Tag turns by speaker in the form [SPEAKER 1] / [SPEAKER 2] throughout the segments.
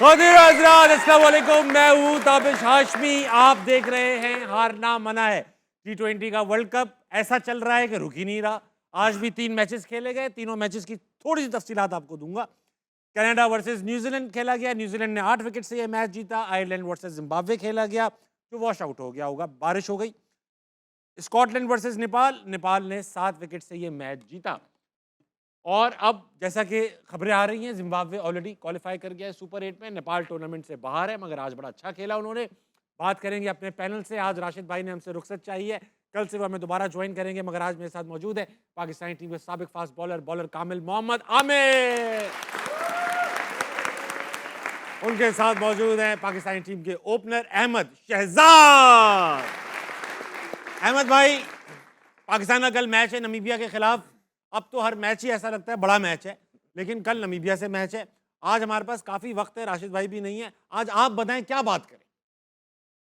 [SPEAKER 1] ख़ुदीर हज़रात अस्सलाम वालेकुम, मैं हूँ ताबिश हाशमी। आप देख रहे हैं हारना मना है। T20 का वर्ल्ड कप ऐसा चल रहा है कि रुक ही नहीं रहा। आज भी 3 मैचेस खेले गए, तीनों मैचेस की थोड़ी सी तफसीलात आपको दूंगा। कनाडा वर्सेस न्यूजीलैंड खेला गया, न्यूजीलैंड ने 8 विकेट से ये मैच जीता। आयरलैंड वर्सेस जिम्बाब्वे खेला गया, जो वॉश आउट हो गया होगा, बारिश हो गई। स्कॉटलैंड वर्सेस नेपाल, नेपाल ने 7 विकेट से ये मैच जीता। और अब जैसा कि खबरें आ रही हैं, जिम्बाब्वे ऑलरेडी क्वालिफाई कर गया है सुपर 8 में। नेपाल टूर्नामेंट से बाहर है, मगर आज बड़ा अच्छा खेला उन्होंने। बात करेंगे अपने पैनल से। आज राशिद भाई ने हमसे रुखसत चाहिए, कल से वो हमें दोबारा ज्वाइन करेंगे, मगर आज मेरे साथ मौजूद है पाकिस्तानी टीम के साबिक फास्ट बॉलर कामिल मोहम्मद आमिर। उनके साथ मौजूद हैं पाकिस्तानी टीम के ओपनर अहमद शहजाद। अहमद भाई, पाकिस्तान का कल मैच है नमीबिया के खिलाफ। अब तो हर मैच ही ऐसा लगता है बड़ा मैच है, लेकिन कल नमीबिया से मैच है। आज हमारे पास काफी वक्त है, राशिद भाई भी नहीं है। आज आप बताएं क्या बात करें।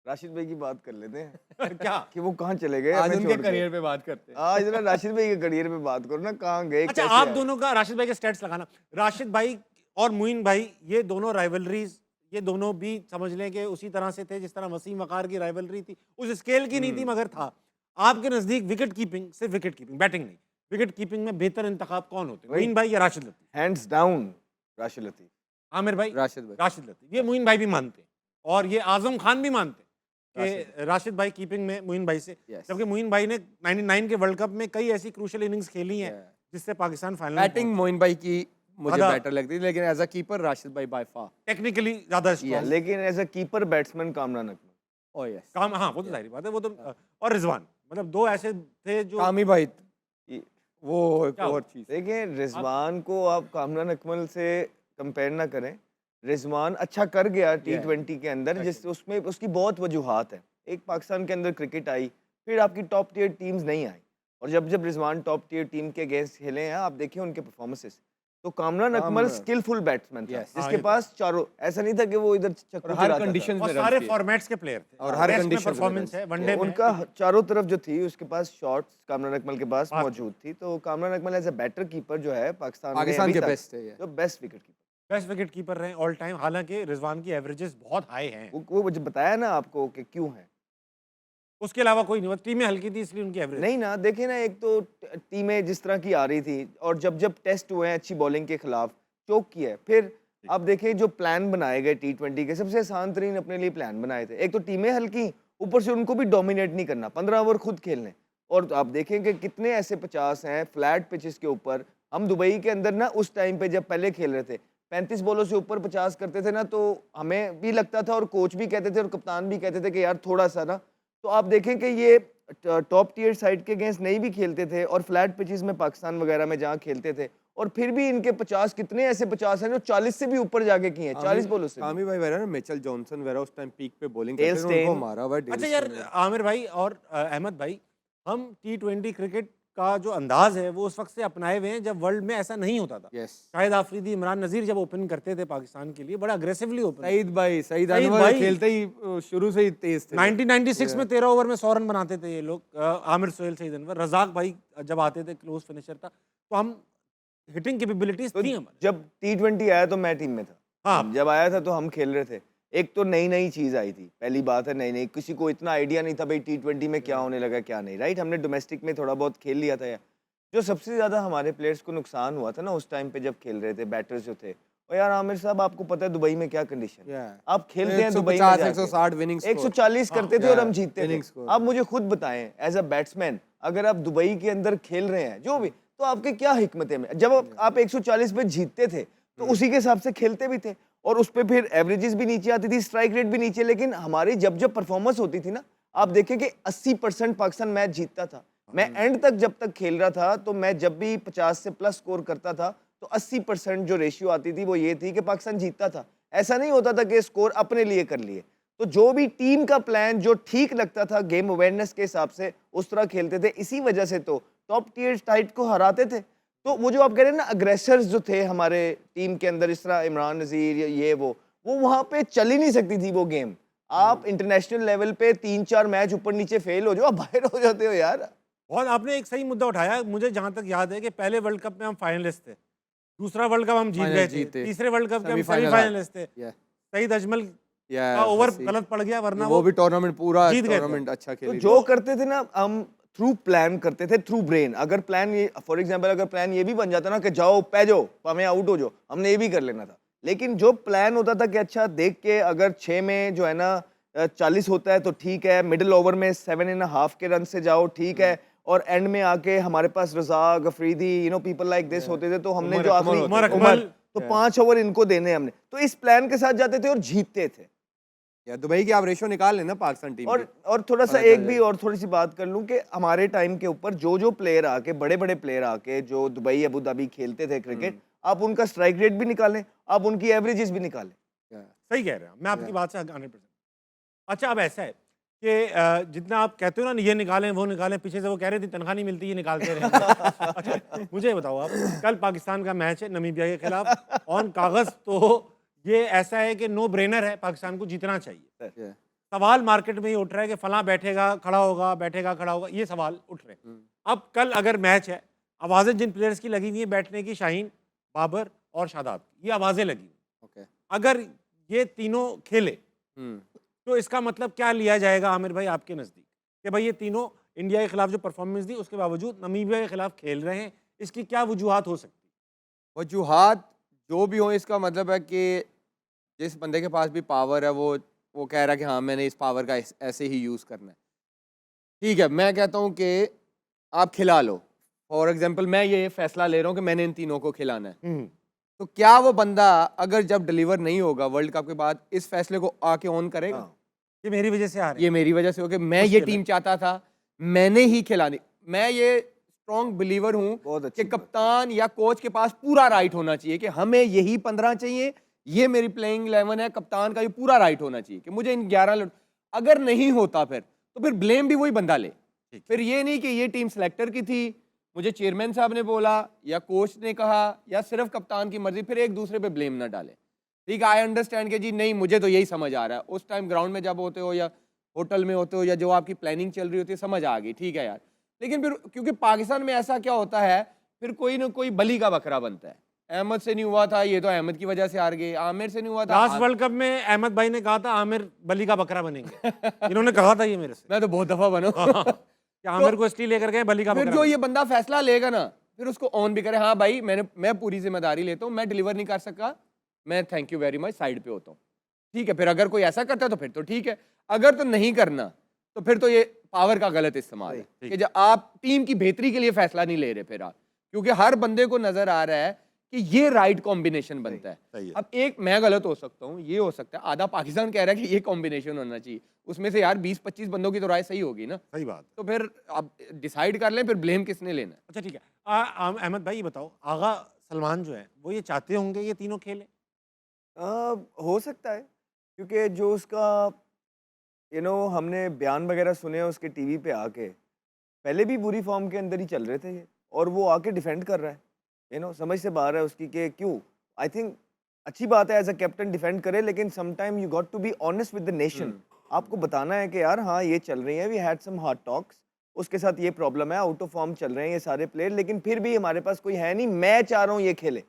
[SPEAKER 2] राशिद भाई की बात कर लेते हैं
[SPEAKER 1] क्या
[SPEAKER 2] कि वो कहाँ चले गए।
[SPEAKER 3] आज उनके करियर पे बात करते हैं।
[SPEAKER 2] आज ना राशिद भाई के करियर पे बात करो ना, कहाँ गए।
[SPEAKER 1] अच्छा, आप दोनों का राशिद भाई के स्टेट्स लगाना। राशिद भाई और मुइन भाई, ये दोनों राइवलरीज, ये दोनों भी समझ लें कि उसी तरह से थे जिस तरह वसीम वकार की राइवलरी थी। उस स्केल की नहीं थी, मगर था। आपके नजदीक विकेट कीपिंग, सिर्फ विकेट कीपिंग, बैटिंग नहीं, विकेट कीपिंग में बेहतर इंतखाब कौन होते हैं? मुइन भाई या राशिद लतीफ?
[SPEAKER 2] Hands down Rashid Latif.
[SPEAKER 1] आमिर भाई?
[SPEAKER 3] राशिद
[SPEAKER 1] लतीफ। ये मुइन भाई भी मानते हैं, और ये आजम खान भी मानते हैं कि राशिद भाई कीपिंग में मुइन भाई से। जबकि मुइन भाई ने 99 के वर्ल्ड कप में कई ऐसी क्रूशियल इनिंग्स खेली हैं जिससे पाकिस्तान फाइनल में
[SPEAKER 3] बैटिंग मोइन भाई की मुझे बेटर लगती है, लेकिन एज अ कीपर राशिद भाई बाय फार
[SPEAKER 1] टेक्निकली ज्यादा स्ट्रांग।
[SPEAKER 2] लेकिन as a keeper batsman Kamran Akmal.
[SPEAKER 3] Oh yes,
[SPEAKER 1] काम, हाँ वो तो जाहिर बात है, वो तो। और रिजवान, मतलब दो ऐसे थे जो।
[SPEAKER 3] कामी भाई वो एक
[SPEAKER 1] क्या
[SPEAKER 3] और चीज।
[SPEAKER 2] देखिए, रिजवान को आप कामरान अकमल से कंपेयर ना करें। रिजवान अच्छा कर गया T20 के अंदर, जिस उसमें उसकी बहुत वजूहात है। एक पाकिस्तान के अंदर क्रिकेट आई, फिर आपकी टॉप टियर टीम्स नहीं आई, और जब जब रिजवान टॉप टियर टीम के अगेंस्ट खेले हैं, आप देखिए उनके परफॉर्मेंसेस। तो कामरान अकमल स्किलफुल बैट्समैन था, जिसके पास चारों, ऐसा नहीं था कि वो इधर चक्कर
[SPEAKER 3] हर कंडीशन
[SPEAKER 1] और सारे फॉर्मेट्स के प्लेयर थे,
[SPEAKER 3] और हर कंडीशन
[SPEAKER 1] परफॉर्मेंस है वनडे में।
[SPEAKER 2] उनका चारों तरफ जो थी, उसके पास शॉट्स कामरान अकमल के पास मौजूद थी। तो Kamran Akmal as a batter keeper जो है पाकिस्तान
[SPEAKER 3] के बेस्ट है,
[SPEAKER 2] जो best wicket keeper,
[SPEAKER 1] best wicket keeper रहे ऑल टाइम। हालांकि रिजवान की एवरेजेस बहुत हाई हैं,
[SPEAKER 2] वो मुझे बताया ना आपको कि क्यों है।
[SPEAKER 1] उसके अलावा कोई नहीं। टीमें हल्की थी इसलिए उनकी एवरेज
[SPEAKER 2] नहीं ना, देखिए ना, एक तो टीमें जिस तरह की आ रही थी, और जब जब टेस्ट हुए हैं अच्छी बॉलिंग के खिलाफ, चोक किया है। फिर आप देखिए जो प्लान बनाए गए T20 के, सबसे आसान तरीन अपने लिए प्लान बनाए थे। एक तो टीमें हल्की, ऊपर से उनको भी डोमिनेट नहीं करना, 15 ओवर खुद खेलने। और आप देखें कि कितने ऐसे 50 हैं फ्लैट पिचेस के ऊपर। हम दुबई के अंदर ना उस टाइम पे जब पहले खेल रहे थे, 35 बॉलों से ऊपर 50 करते थे ना, तो हमें भी लगता था, और कोच भी कहते थे, और कप्तान भी कहते थे कि यार थोड़ा सा ना। तो आप देखें कि ये टॉप टियर साइड के अगेंस्ट नहीं भी खेलते थे, और फ्लैट पिचेस में पाकिस्तान वगैरह में जहाँ खेलते थे, और फिर भी इनके 50, कितने ऐसे 50 हैं जो 40 से भी ऊपर जाके किए हैं, 40 बॉलों से।
[SPEAKER 3] कामी भाई वगैरह ना, मिचेल जॉनसन वगैरह उस टाइम पीक पे बॉलिंग
[SPEAKER 2] डेल
[SPEAKER 3] करते थे, उनको
[SPEAKER 2] स्टेन।
[SPEAKER 3] मारा हुआ।
[SPEAKER 1] अच्छा यार, आमिर भाई और अहमद भाई, हम T20 क्रिकेट का जो अंदाज है वो उस वक्त से अपनाए हुए हैं जब वर्ल्ड में ऐसा नहीं होता था।
[SPEAKER 3] यस,
[SPEAKER 1] शाहिद आफरीदी, इमरान नजीर जब ओपन करते थे पाकिस्तान के लिए, बड़ा अग्रेसिवली ओपन।
[SPEAKER 3] सईद अनवर खेलते ही शुरू से ही तेज थे।
[SPEAKER 1] 1996 में 13 ओवर में 100 रन बनाते थे ये लोग। आमिर सोहेल, सईद अनवर, रजाक भाई जब आते थे, क्लोज फिनिशर था। तो हम हिटिंग कैपेबिलिटीज थी हमारी।
[SPEAKER 2] जब T20 आया तो मैं टीम में था।
[SPEAKER 1] हाँ,
[SPEAKER 2] जब आया था तो हम खेल रहे थे। एक तो नई नई चीज आई थी, पहली बात है, नई नई, किसी को इतना आइडिया नहीं था भाई T20 में क्या होने लगा क्या नहीं, राइट। हमने डोमेस्टिक में थोड़ा बहुत खेल लिया था। जो सबसे ज्यादा हमारे प्लेयर्स को नुकसान हुआ था ना उस टाइम पे जब खेल रहे थे, बैटर्स जो थे, और यार आमिर साहब आपको पता है दुबई में क्या कंडीशन है। आप खेलते हैं दुबई में
[SPEAKER 3] 160 विनिंग
[SPEAKER 2] 140 करते थे और हम जीतते थे।
[SPEAKER 3] score।
[SPEAKER 2] आप मुझे खुद बताएं, एज अ बैट्समैन, अगर आप दुबई के अंदर खेल रहे हैं जो भी, तो आपके क्या हिकमत है। जब आप 140 पे जीतते थे तो उसी के हिसाब से खेलते भी थे, और उस पर फिर एवरेजेस भी नीचे आती थी, स्ट्राइक रेट भी नीचे। लेकिन हमारी जब जब परफॉर्मेंस होती थी ना, आप देखें कि 80% पाकिस्तान मैच जीतता था। मैं एंड तक जब तक खेल रहा था, तो मैं जब भी 50 से प्लस स्कोर करता था, तो 80% जो रेशियो आती थी वो ये थी कि पाकिस्तान जीतता था। ऐसा नहीं होता था कि स्कोर अपने लिए कर लिए। तो जो भी टीम का प्लान जो ठीक लगता था गेम अवेयरनेस के हिसाब से, उस तरह खेलते थे। इसी वजह से तो टॉप टियर साइड को हराते थे। तो वो जो आप कह रहे हैं ना, अग्रेसर्स जो थे हमारे टीम के अंदर, इस तरह इमरान नज़ीर, ये वो वहाँ पे चल ही नहीं सकती थी वो गेम। आप इंटरनेशनल लेवल पे 3-4 मैच ऊपर नीचे फेल हो जाओ, आप बाहर हो जाते हो यार।
[SPEAKER 1] बहुत आपने एक सही मुद्दा उठाया। मुझे जहां तक याद है कि पहले वर्ल्ड कप में हम फाइनलिस्ट थे, दूसरा वर्ल्ड कप हम जीत गए थे, तीसरे वर्ल्ड कप के हम सेमीफाइनलिस्ट थे। सईद अजमल
[SPEAKER 3] या
[SPEAKER 1] का ओवर गलत पड़ गया, वरना
[SPEAKER 3] वो भी टूर्नामेंट पूरा
[SPEAKER 1] जीत गए थे।
[SPEAKER 3] टूर्नामेंट अच्छा
[SPEAKER 2] तो
[SPEAKER 3] खेले।
[SPEAKER 2] जो करते थे ना हम थ्रू प्लान करते थे, थ्रू ब्रेन। अगर प्लान ये फॉर एग्जांपल अगर प्लान ये भी बन जाता ना कि जाओ पै जाओ हमें आउट हो जाओ, हमने ये भी कर लेना था। लेकिन जो प्लान होता था कि अच्छा देख के अगर 6 में जो है ना 40 होता है तो ठीक है, मिडिल ओवर में 7.5 के रन से जाओ ठीक है, और एंड में आके हमारे पास Razzaq Afridi people like this होते थे, तो हमने
[SPEAKER 3] उमर
[SPEAKER 2] जो
[SPEAKER 3] अकमल
[SPEAKER 2] आखिरी
[SPEAKER 3] होते थे।
[SPEAKER 1] उमर अकमल,
[SPEAKER 2] तो 5 ओवर इनको देने हमने, तो इस प्लान के साथ जाते थे और जीतते थे।
[SPEAKER 3] या दुबई की आप रेशो निकाल लेना पाकिस्तान टीम की।
[SPEAKER 2] और थोड़ा सा
[SPEAKER 3] पता
[SPEAKER 2] एक
[SPEAKER 3] चल
[SPEAKER 2] भी और थोड़ी सी बात कर लूं कि हमारे टाइम के ऊपर जो प्लेयर आके बड़े बड़े प्लेयर आके जो दुबई अबू धाबी खेलते थे क्रिकेट, आप उनका स्ट्राइक रेट भी निकालें, आप उनकी एवरेजेस भी निकालें।
[SPEAKER 3] या,
[SPEAKER 1] सही कह रहे हैं, मैं आपकी बात से 100%। अच्छा, अब ऐसा है कि जितना आप कहते हो ना ये निकालें वो निकालें, पीछे से वो कह रहे थे तनख्वाह नहीं मिलती, ये निकालते रहे। अच्छा, मुझे बताओ आप, कल पाकिस्तान का मैच है नामीबिया के खिलाफ, ऑन कागज तो ये ऐसा है कि नो ब्रेनर है, पाकिस्तान को जीतना चाहिए।
[SPEAKER 3] या,
[SPEAKER 1] सवाल मार्केट में ये उठ रहा है कि फलां बैठेगा खड़ा होगा, बैठेगा खड़ा होगा, ये सवाल उठ रहे हैं। अब कल अगर मैच है, आवाज़ें जिन प्लेयर्स की लगी हुई हैं बैठने की, शाहीन, बाबर और शादाब की, ये आवाज़ें लगी हुई हैं।
[SPEAKER 3] ओके।
[SPEAKER 1] अगर ये तीनों खेले
[SPEAKER 3] हम्म।
[SPEAKER 1] तो इसका मतलब क्या लिया जाएगा आमिर भाई आपके नज़दीक, कि भाई ये तीनों इंडिया के खिलाफ जो परफॉर्मेंस दी उसके बावजूद नमीबिया के खिलाफ खेल रहे हैं, इसकी क्या वजूहात हो सकती है?
[SPEAKER 3] वजूहात जो भी हो, इसका मतलब है कि जिस बंदे के पास भी पावर है वो कह रहा है कि हाँ मैंने इस पावर का ऐसे ही यूज़ करना है। ठीक है, मैं कहता हूँ कि आप खिला लो। फॉर एग्जांपल मैं ये फैसला ले रहा हूँ कि मैंने इन तीनों को खिलाना है, तो क्या वो बंदा अगर जब डिलीवर नहीं होगा वर्ल्ड कप के बाद इस फैसले को आके ऑन करेगा?
[SPEAKER 2] हाँ।
[SPEAKER 1] ये मेरी वजह से आ रहे
[SPEAKER 3] ये
[SPEAKER 1] हैं।
[SPEAKER 3] मेरी वजह से हो कि मैं ये
[SPEAKER 1] मुश्किल है।
[SPEAKER 3] टीम चाहता था, मैंने ही खिलानी। मैं ये स्ट्रॉन्ग बिलीवर हूँ
[SPEAKER 2] बहुत अच्छी
[SPEAKER 3] कि
[SPEAKER 2] बात।
[SPEAKER 3] कप्तान या कोच के पास पूरा राइट होना चाहिए कि हमें यही 15 चाहिए, ये मेरी प्लेइंग 11 है। कप्तान का ये पूरा राइट होना चाहिए कि मुझे इन 11 अगर नहीं होता तो फिर ब्लेम भी वही बंदा ले। फिर ये नहीं कि ये टीम सेलेक्टर की थी, मुझे चेयरमैन साहब ने बोला या कोच ने कहा या सिर्फ कप्तान की मर्जी, फिर एक दूसरे पे ब्लेम ना डाले। ठीक है, आई अंडरस्टैंड कि जी नहीं मुझे तो यही समझ आ रहा है, उस टाइम ग्राउंड में जब होते हो या होटल में होते हो या जो आपकी प्लानिंग चल रही होती है समझ आ गई, ठीक है यार। लेकिन फिर क्योंकि पाकिस्तान में ऐसा क्या होता है, फिर कोई ना कोई बली का बकरा बनता है। अहमद से नहीं हुआ था, ये तो अहमद की वजह से हार गए। आमिर से नहीं हुआ था,
[SPEAKER 1] लास्ट वर्ल्ड कप में अहमद भाई ने कहा था आमिर बली का बकरा बनेंगे। इन्होंने कहा था ये मेरे से।
[SPEAKER 3] मैं तो बहुत दफा बना।
[SPEAKER 1] कि आमिर को इसलिए लेकर गए बली का
[SPEAKER 3] फिर
[SPEAKER 1] बकरा
[SPEAKER 3] जो
[SPEAKER 1] बने।
[SPEAKER 3] ये बंदा फैसला लेगा ना, फिर उसको ऑन भी करे, हाँ भाई मैं पूरी जिम्मेदारी लेता हूँ, मैं डिलीवर नहीं कर सका, मैं thank you very much side पे होता हूँ। ठीक है, फिर अगर कोई ऐसा करता है तो फिर तो ठीक है, अगर तो नहीं करना तो फिर तो ये पावर का गलत इस्तेमाल है कि जब आप टीम की बेहतरी के लिए फैसला नहीं ले रहे फिर आप, क्योंकि हर बंदे को नजर आ रहा है कि ये राइट कॉम्बिनेशन बनता
[SPEAKER 1] सही
[SPEAKER 3] है।
[SPEAKER 1] है।
[SPEAKER 3] अब एक मैं गलत हो सकता हूँ, ये हो सकता है, आधा पाकिस्तान कह रहा है कि ये कॉम्बिनेशन होना चाहिए, उसमें से यार 20-25 बंदों की तो राय सही होगी ना,
[SPEAKER 1] सही बात।
[SPEAKER 3] तो फिर आप डिसाइड कर लें, फिर ब्लेम किसने लेना है।
[SPEAKER 1] अच्छा ठीक है, अहमद भाई ये बताओ, आगा सलमान जो है वो ये चाहते होंगे ये तीनों खेले?
[SPEAKER 2] हो सकता है, क्योंकि जो उसका हमने बयान वगैरह सुने उसके टीवी पे आके, पहले भी बुरी फॉर्म के अंदर ही चल रहे थे ये, और वो आके डिफेंड कर रहा है, समझ से बाहर है उसकी कि क्यों। आई थिंक अच्छी बात है एज अ कैप्टन डिफेंड करे, लेकिन some time you got to be honest with the nation. आपको बताना है कि यार हाँ ये चल रही है, we had some hard talks, उसके साथ ये प्रॉब्लम है, आउट ऑफ फॉर्म चल रहे हैं ये सारे प्लेयर, लेकिन फिर भी हमारे पास कोई है नहीं, मैं चाह रहा हूँ ये खेले।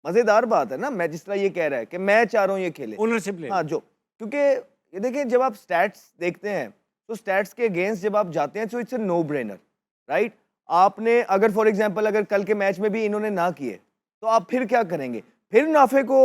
[SPEAKER 2] मजेदार बात है ना, मैं जिस तरह ये कह रहा है कि मैं चाह रहा हूँ ये खेले,
[SPEAKER 1] ओनरशिप ले।
[SPEAKER 2] हाँ, जो क्योंकि ये देखिए जब आप स्टैट्स देखते हैं तो स्टैट्स के अगेंस्ट जब आप जाते हैं तो it's a no brainer, right. आपने अगर फॉर एग्जांपल अगर कल के मैच में भी इन्होंने ना किए तो आप फिर क्या करेंगे? फिर नाफे को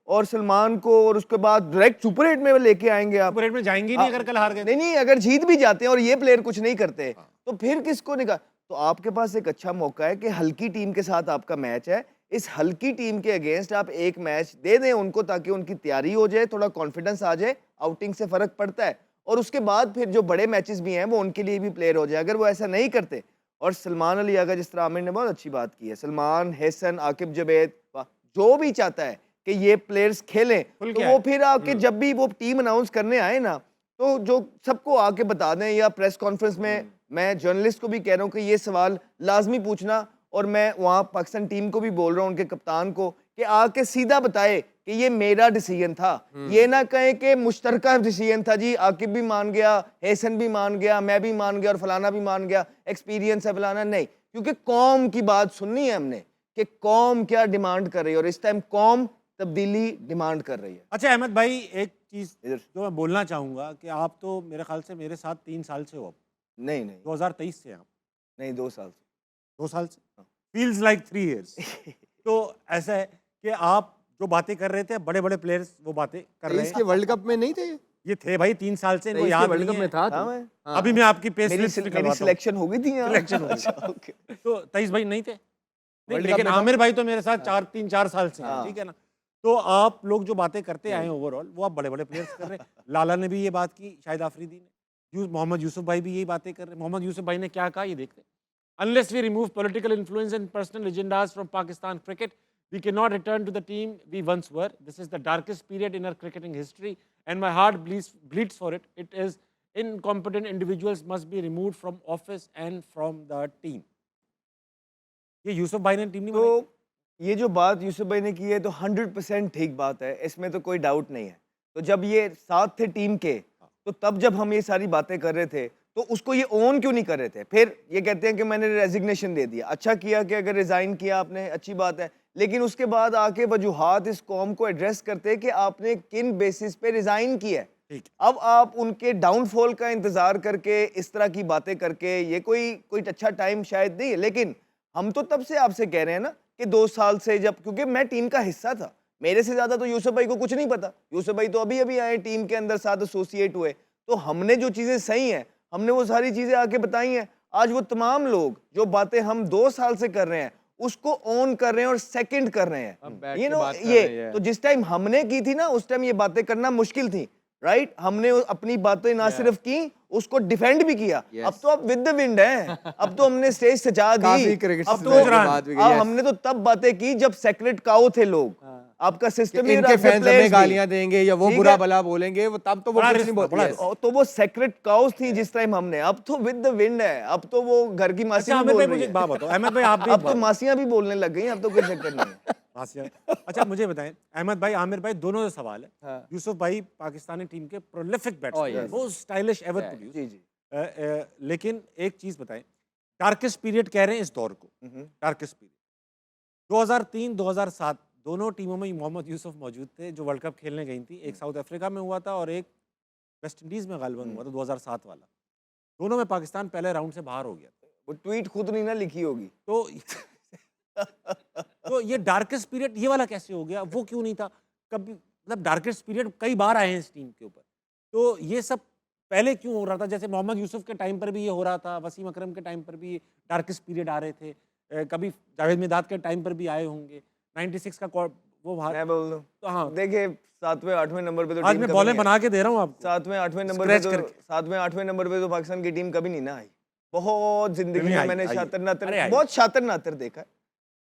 [SPEAKER 2] और सलमान को और उसके बाद डायरेक्ट सुपर 8 में लेके आएंगे आप।
[SPEAKER 1] सुपर 8 में जाएंगे ही नहीं अगर कल हार गए।
[SPEAKER 2] नहीं, अगर जीत भी जाते हैं और ये प्लेयर कुछ नहीं करते तो फिर किसको निकाल। तो आपके पास एक अच्छा मौका है कि हल्की टीम के साथ आपका मैच है, इस हल्की टीम के अगेंस्ट आप एक मैच दे दें उनको, ताकि उनकी तैयारी हो जाए, थोड़ा कॉन्फिडेंस आ जाए, आउटिंग से फर्क पड़ता है, और उसके बाद फिर जो बड़े मैचेस भी हैं वो उनके लिए भी प्लेयर हो जाए। अगर वो ऐसा नहीं करते, और सलमान अली आगा, जिस तरह आमिर ने बहुत अच्छी बात की है, सलमान, हैसन, आकिब जवेद, जो भी चाहता है कि ये प्लेयर्स खेलें, तो वो फिर आके जब भी वो टीम अनाउंस करने आए ना, तो जो सबको आके बता दें, या प्रेस कॉन्फ्रेंस में मैं जर्नलिस्ट को भी कह रहा हूँ कि ये सवाल लाजमी पूछना, और मैं वहाँ पाकिस्तान टीम को भी बोल रहा हूँ, उनके कप्तान को, कि आके सीधा बताए कि ये मेरा डिसीजन था। ये ना कहे कि मुश्तरका डिसीजन था जी, आकिब भी मान गया, हैसन भी मान गया, मैं भी मान गया और फलाना भी मान गया, एक्सपीरियंस है फलाना। नहीं, क्योंकि कौम की बात सुननी है हमने कि कौम क्या डिमांड कर रही है, और इस टाइम कौम तब्दीली डिमांड कर रही है।
[SPEAKER 1] अच्छा अहमद भाई, एक चीज
[SPEAKER 2] इधर
[SPEAKER 1] जो मैं बोलना चाहूंगा कि आप तो मेरे ख्याल से मेरे साथ 3 साल से हो, अब
[SPEAKER 2] नहीं नहीं
[SPEAKER 1] 2023 से आप
[SPEAKER 2] नहीं 2 साल से
[SPEAKER 1] 2 साल से,
[SPEAKER 2] हाँ।
[SPEAKER 1] Feels like 3 years. तो ऐसा है कि आप जो बातें कर रहे थे, बड़े बड़े प्लेयर्स वो बातें कर रहे
[SPEAKER 3] इसके
[SPEAKER 1] हैं।
[SPEAKER 3] वर्ल्ड कप में नहीं थे?
[SPEAKER 1] ये थे भाई 3 साल से, इनको
[SPEAKER 3] इसके
[SPEAKER 1] याद
[SPEAKER 3] वर्ल्ड
[SPEAKER 1] नहीं
[SPEAKER 3] कप में
[SPEAKER 1] है।
[SPEAKER 3] था
[SPEAKER 2] हाँ
[SPEAKER 3] तो?
[SPEAKER 2] मैं
[SPEAKER 3] हाँ।
[SPEAKER 1] अभी मैं आपकी पेस
[SPEAKER 2] मेरी
[SPEAKER 1] लिस्ट
[SPEAKER 2] मेरी सिलेक्शन हो गई थी यहाँ।
[SPEAKER 1] सिलेक्शन हो गई।
[SPEAKER 2] अच्छा, ओके।
[SPEAKER 1] तो 23 भाई नहीं थे, नहीं,
[SPEAKER 3] वर्ल्ड कप
[SPEAKER 1] लेकिन
[SPEAKER 3] में था?
[SPEAKER 1] आमिर भाई तो मेरे साथ 3-4 साल से हैं,
[SPEAKER 2] हाँ।
[SPEAKER 1] ठीक है ना। तो आप लोग जो बातें करते आए ओवरऑल, वो आप बड़े बड़े प्लेयर्स कर रहे हैं। लाला ने भी ये बात की, शाहिद आफरीदी ने, मोहम्मद यूसुफ भाई भी यही बातें कर रहे हैं। मोहम्मद यूसुफ भाई ने क्या कहा, ये देख रहे हैं। Unless we remove political influence and personal agendas from Pakistan cricket, we cannot return to the team we once were. This is the darkest period in our cricketing history, and my heart bleeds for it. It is incompetent individuals must be removed from office and from the team. ये यूसुफ भाई ने team नहीं बनाई।
[SPEAKER 2] तो ये जो बात यूसुफ भाई ने की है तो 100% ठीक बात है, इसमें तो कोई डाउट नहीं है। तो जब ये साथ थे टीम के, तो तब जब हम ये सारी बातें कर रहे थे तो उसको ये ओन क्यों नहीं कर रहे थे? फिर ये कहते हैं कि मैंने रेजिग्नेशन दे दिया। अच्छा किया कि अगर रिजाइन किया आपने, अच्छी बात है, लेकिन उसके बाद आके वजूहात इस कौम को एड्रेस करते हैं कि आपने किन बेसिस पे रिजाइन किया है।
[SPEAKER 1] ठीक।
[SPEAKER 2] अब आप उनके डाउनफॉल का इंतजार करके इस तरह की बातें करके, ये कोई अच्छा टाइम शायद नहीं है। लेकिन हम तो तब से आपसे कह रहे हैं ना कि 2 साल से, जब क्योंकि मैं टीम का हिस्सा था, मेरे से ज्यादा तो यूसुफ भाई को कुछ नहीं पता। यूसुफ भाई तो अभी अभी आए टीम के अंदर, साथ एसोसिएट हुए, तो हमने जो चीजें सही हैं हमने वो सारी चीजें आके बताई हैं। आज वो तमाम लोग जो बातें हम 2 साल से कर रहे हैं उसको ऑन कर रहे हैं और सेकंड कर रहे
[SPEAKER 3] अब
[SPEAKER 2] हैं।
[SPEAKER 3] बैठ
[SPEAKER 2] ये
[SPEAKER 3] के
[SPEAKER 2] नो
[SPEAKER 3] बात कर
[SPEAKER 2] ये
[SPEAKER 3] रहे हैं।
[SPEAKER 2] तो जिस टाइम हमने की थी ना, उस टाइम ये बातें करना मुश्किल थी, राइट? हमने अपनी बातें ना सिर्फ की, उसको डिफेंड भी किया। अब तो अब विद द विंड है, अब तो हमने स्टेज सजा दी।
[SPEAKER 3] काफी क्रिकेट
[SPEAKER 2] अब
[SPEAKER 3] से
[SPEAKER 2] तो
[SPEAKER 3] जुड़ने के बाद भी,
[SPEAKER 2] अब
[SPEAKER 3] yes।
[SPEAKER 2] हमने तो तब बातें की जब सेक्रेट काउ थे लोग। आपका सिस्टम
[SPEAKER 3] इनके फैंस हमें गालियां देंगे या वो बुरा भला बोलेंगे, वो तब तो वो
[SPEAKER 1] बड़ा
[SPEAKER 3] कुछ
[SPEAKER 1] रिस्क
[SPEAKER 3] नहीं
[SPEAKER 1] था, बड़ा
[SPEAKER 3] बोलते।
[SPEAKER 1] रिस्क।
[SPEAKER 2] तो वो सेक्रेट काउस थी जिस टाइम हमने। अब तो विद द विंड है, अब तो वो घर की मासी
[SPEAKER 1] अच्छा
[SPEAKER 2] भी
[SPEAKER 1] आमिर
[SPEAKER 2] बोल
[SPEAKER 1] भाई,
[SPEAKER 2] रही
[SPEAKER 1] मुझे
[SPEAKER 2] है।
[SPEAKER 1] एक बात बताओ, अहमद भाई आप भी
[SPEAKER 2] अब तो मासियां भी बोलने लग गई हैं, अब तो कोई चक्कर नहीं है।
[SPEAKER 1] मासिया। अच्छा मुझे बताएं, अहमद भाई, आमिर भाई, दोनों से सवाल है।
[SPEAKER 3] हाँ।
[SPEAKER 1] यूसुफ भाई पाकिस्तानी टीम के prolific batsman,
[SPEAKER 3] yes।
[SPEAKER 1] Most stylish ever
[SPEAKER 3] Yeah।
[SPEAKER 1] Produce.
[SPEAKER 2] जी जी।
[SPEAKER 1] लेकिन एक चीज बताएं, डार्केस्ट पीरियड कह रहे हैं इस दौर को, डार्केस्ट पीरियड 2003-2007 दोनों टीमों में मोहम्मद यूसुफ मौजूद थे, जो वर्ल्ड कप खेलने गई थी। एक साउथ अफ्रीका में हुआ था और एक वेस्ट इंडीज में गालिबन हुआ था 2007 वाला। दोनों में पाकिस्तान पहले राउंड से बाहर हो गया था।
[SPEAKER 2] वो ट्वीट खुद नहीं ना लिखी होगी।
[SPEAKER 1] तो तो ये डार्केस्ट पीरियड ये वाला कैसे हो गया? वो क्यों नहीं था कभी? मतलब डार्केस्ट पीरियड कई बार आए हैं इस टीम के ऊपर, तो ये सब पहले क्यों हो रहा था? जैसे मोहम्मद यूसुफ के टाइम पर भी ये हो रहा था, वसीम अकरम के टाइम पर भी ये डार्केस्ट पीरियड आ रहे थे, कभी जावेद मिदाद के टाइम पर भी आए होंगे। 96 का वो बाहर,
[SPEAKER 2] मैं बोल दूं,
[SPEAKER 1] तो हाँ,
[SPEAKER 2] देखिए 7वें 8वें नंबर पे तो
[SPEAKER 1] आज
[SPEAKER 2] टीम
[SPEAKER 1] मैं
[SPEAKER 2] कभी
[SPEAKER 1] बॉलें
[SPEAKER 2] नहीं आई।
[SPEAKER 1] बना के दे रहा हूँ आपको।
[SPEAKER 2] 7वें 8वें नंबर पे
[SPEAKER 1] Scratch
[SPEAKER 2] तो
[SPEAKER 1] करके।
[SPEAKER 2] 7वें 8वें नंबर पे तो पाकिस्तान की टीम कभी नहीं ना आई। बहुत जिंदगी
[SPEAKER 1] नहीं
[SPEAKER 2] में
[SPEAKER 1] आई,
[SPEAKER 2] मैंने
[SPEAKER 1] आई।
[SPEAKER 2] शातिर
[SPEAKER 1] अरे
[SPEAKER 2] नातर,
[SPEAKER 1] आई।
[SPEAKER 2] बहुत शातिर नातर देखा है।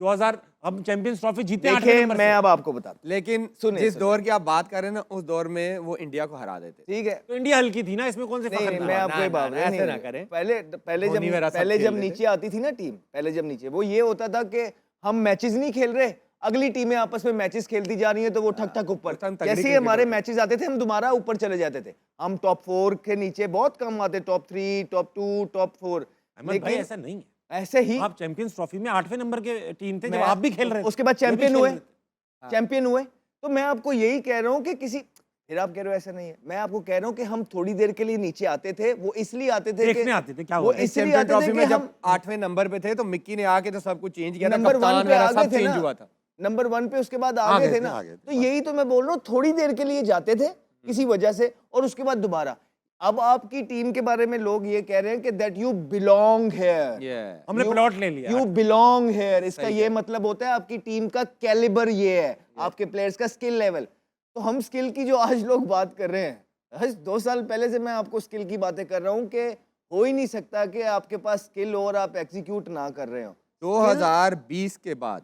[SPEAKER 1] 2000 हम चैंपियंस ट्रॉफी जीते 8वें
[SPEAKER 2] देखिए
[SPEAKER 1] नंबर
[SPEAKER 2] मैं
[SPEAKER 1] से।
[SPEAKER 2] अब आपको बताता हूं।
[SPEAKER 3] लेकिन
[SPEAKER 2] सुनिए,
[SPEAKER 3] जिस
[SPEAKER 2] सुनिए।
[SPEAKER 3] दौर की आप बात कर रहे हैं ना, उस दौर में वो इंडिया को हरा देते थे।
[SPEAKER 2] ठीक है,
[SPEAKER 1] तो इंडिया हल्की थी ना, इसमें कौन से
[SPEAKER 2] नहीं
[SPEAKER 1] फखर
[SPEAKER 2] नहीं
[SPEAKER 1] की
[SPEAKER 2] मैं
[SPEAKER 1] बात?
[SPEAKER 2] आपको ये बात
[SPEAKER 3] ऐसे
[SPEAKER 2] नहीं,
[SPEAKER 3] ना करें।
[SPEAKER 2] पहले पहले
[SPEAKER 3] धोनी वगैरह
[SPEAKER 2] जब
[SPEAKER 3] सब
[SPEAKER 2] पहले
[SPEAKER 3] खेल
[SPEAKER 2] जब
[SPEAKER 3] रहे थे।
[SPEAKER 2] नीचे आती थी ना टीम, पहले जब नीचे, वो ये होता था कि हम मैचेस नहीं खेल रहे, अगली टीमें आपस में मैचेस खेलती जा रही हैं तो वो ठक ठक ऊपर।
[SPEAKER 3] उस टाइम तगड़ी
[SPEAKER 2] जैसे ही
[SPEAKER 3] क्रिकेट
[SPEAKER 2] हमारे
[SPEAKER 3] होती
[SPEAKER 2] मैचेस आते थे हम दोबारा ऊपर चले जाते थे। हम टॉप 4 के नीचे बहुत कम आते, टॉप 3, टॉप 2, टॉप 4।
[SPEAKER 1] अहमद भाई ऐसा नहीं है,
[SPEAKER 2] ऐसे ही
[SPEAKER 1] आप चैंपियंस ट्रॉफी में 8वें नंबर के टीम थे जब
[SPEAKER 2] मैं-
[SPEAKER 1] आप भी खेल रहे थे।
[SPEAKER 2] उसके बाद
[SPEAKER 1] ये भी
[SPEAKER 2] चैंपियन
[SPEAKER 1] खेल
[SPEAKER 2] हुए,
[SPEAKER 1] रहे थे।
[SPEAKER 2] चैंपियन हुए। तो मैं आपको यही कह रहा हूँ कि किसी, फिर आप कह रहे हो ऐसा नहीं है, मैं आपको कह रहा हूँ कि हम थोड़ी देर के लिए नीचे आते थे, वो इसलिए आते थे
[SPEAKER 1] देखने आते थे क्या
[SPEAKER 2] वो
[SPEAKER 1] हो रहा है।
[SPEAKER 2] इसलिए
[SPEAKER 3] चैंपियन
[SPEAKER 2] आते
[SPEAKER 3] ट्रॉफी
[SPEAKER 2] थे
[SPEAKER 3] में
[SPEAKER 2] कि
[SPEAKER 3] जब
[SPEAKER 2] हम
[SPEAKER 3] 8वें नंबर पे थे तो मिक्की ने आके तो सब कुछ चेंज किया था,
[SPEAKER 2] नंबर 1
[SPEAKER 3] कप्तान
[SPEAKER 2] पे
[SPEAKER 3] वगैरह
[SPEAKER 2] आगे
[SPEAKER 3] सब
[SPEAKER 2] थे
[SPEAKER 3] चेंज
[SPEAKER 2] ना,
[SPEAKER 3] हुआ था।
[SPEAKER 2] नंबर 1 पे उसके बाद
[SPEAKER 1] आगे
[SPEAKER 2] आगे थे
[SPEAKER 1] थे,
[SPEAKER 2] ना।
[SPEAKER 1] आगे थे,
[SPEAKER 2] तो यही तो मैं बोल रहा हूँ, थोड़ी देर के लिए जाते थे किसी वजह से और उसके बाद दोबारा। अब आपकी टीम के बारे में लोग ये कह रहे हैं कि दैट यू बिलोंग हियर,
[SPEAKER 1] हमने प्लॉट ले लिया।
[SPEAKER 2] You belong here. इसका
[SPEAKER 3] सही
[SPEAKER 2] ये
[SPEAKER 3] है।
[SPEAKER 2] मतलब होता है आपकी टीम का कैलिबर ये है, आपके प्लेयर्स का स्किल लेवल। तो हम स्किल की जो आज लोग बात कर रहे हैं, आज 2 साल पहले से मैं आपको स्किल की बातें कर रहा हूँ कि हो ही नहीं सकता कि आपके पास स्किल हो और आप एग्जीक्यूट ना कर रहे हो।
[SPEAKER 3] 2020 के बाद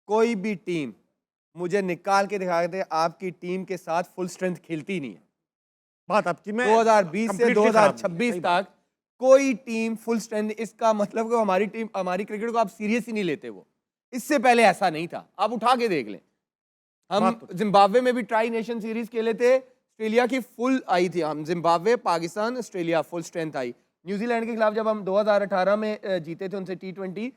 [SPEAKER 3] कोई भी टीम मुझे निकाल के दिखा दे आपकी टीम के साथ फुल स्ट्रेंथ खेलती नहीं है।
[SPEAKER 1] बात आपकी, मैं
[SPEAKER 3] 2020 से
[SPEAKER 1] completely खराब नहीं,
[SPEAKER 3] 2026
[SPEAKER 1] सही बात।
[SPEAKER 3] तक कोई टीम फुल स्ट्रेंथ, इसका मतलब कि हमारी टीम, हमारी क्रिकेट को आप सीरियस ही नहीं लेते। वो इससे पहले ऐसा नहीं था, आप उठा के देख लें। हम
[SPEAKER 1] बात तो-
[SPEAKER 3] जिम्बाब्वे में भी ट्राई नेशन सीरीज खेले थे, ऑस्ट्रेलिया की फुल आई थी। हम Zimbabwe, Pakistan, Australia full strength आई। न्यूजीलैंड के खिलाफ जब हम 2018 में जीते थे उनसे T20,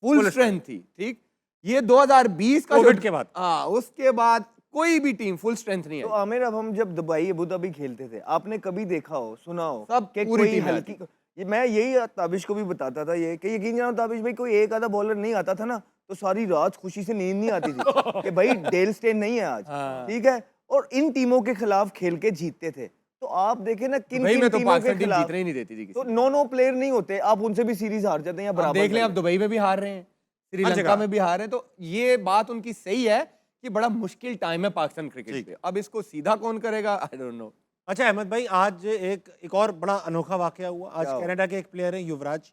[SPEAKER 3] फुल स्ट्रेंथ थी। ठीक, ये 2020 का
[SPEAKER 1] कोविड के बाद।
[SPEAKER 3] हाँ, उसके बाद कोई भी टीम फुल स्ट्रेंथ नहीं
[SPEAKER 2] तो
[SPEAKER 3] है।
[SPEAKER 2] आमिर, अब हम जब दुबई अबू धाबी खेलते थे, आपने कभी देखा हो, सुना हो
[SPEAKER 3] सब
[SPEAKER 2] कि
[SPEAKER 3] पूरी
[SPEAKER 2] कोई
[SPEAKER 3] टीम
[SPEAKER 2] हल्की, मैं यही ताबिश को भी बताता था ये कि यकीन जानो ताबिश भाई, कोई एक आधा बॉलर नहीं आता था ना तो सारी रात खुशी से नींद नहीं आती थी कि भाई डेल स्टेन नहीं है आज,
[SPEAKER 3] हाँ।
[SPEAKER 2] ठीक है, और इन टीमों के खिलाफ खेल के जीतते थे। तो आप देखें ना किन
[SPEAKER 3] दुबई
[SPEAKER 2] किन
[SPEAKER 3] में तो
[SPEAKER 2] टीमों के
[SPEAKER 3] पाकिस्तान टीम
[SPEAKER 2] खिलाफ,
[SPEAKER 3] जीतने ही नहीं देती थी
[SPEAKER 2] तो
[SPEAKER 3] किसी।
[SPEAKER 2] 9 प्लेयर नहीं होते, आप उनसे भी सीरीज हार जाते हैं या
[SPEAKER 3] अब
[SPEAKER 2] बराबर
[SPEAKER 3] देख लें,
[SPEAKER 2] कर
[SPEAKER 3] अब दुबई में भी हार रहे हैं,
[SPEAKER 1] हर
[SPEAKER 3] श्रीलंका
[SPEAKER 1] जगह।
[SPEAKER 3] में भी हार रहे हैं, तो ये बात उनकी सही है कि बड़ा मुश्किल टाइम है पाकिस्तान क्रिकेट
[SPEAKER 1] ठीक।
[SPEAKER 3] पे। अब इसको सीधा कौन करेगा, आई डोंट नो।
[SPEAKER 1] अच्छा अहमद भाई, आज एक और बड़ा अनोखा वाकया हुआ। आज
[SPEAKER 2] क्या हुआ?
[SPEAKER 1] कनाडा के एक प्लेयर हैं युवराज,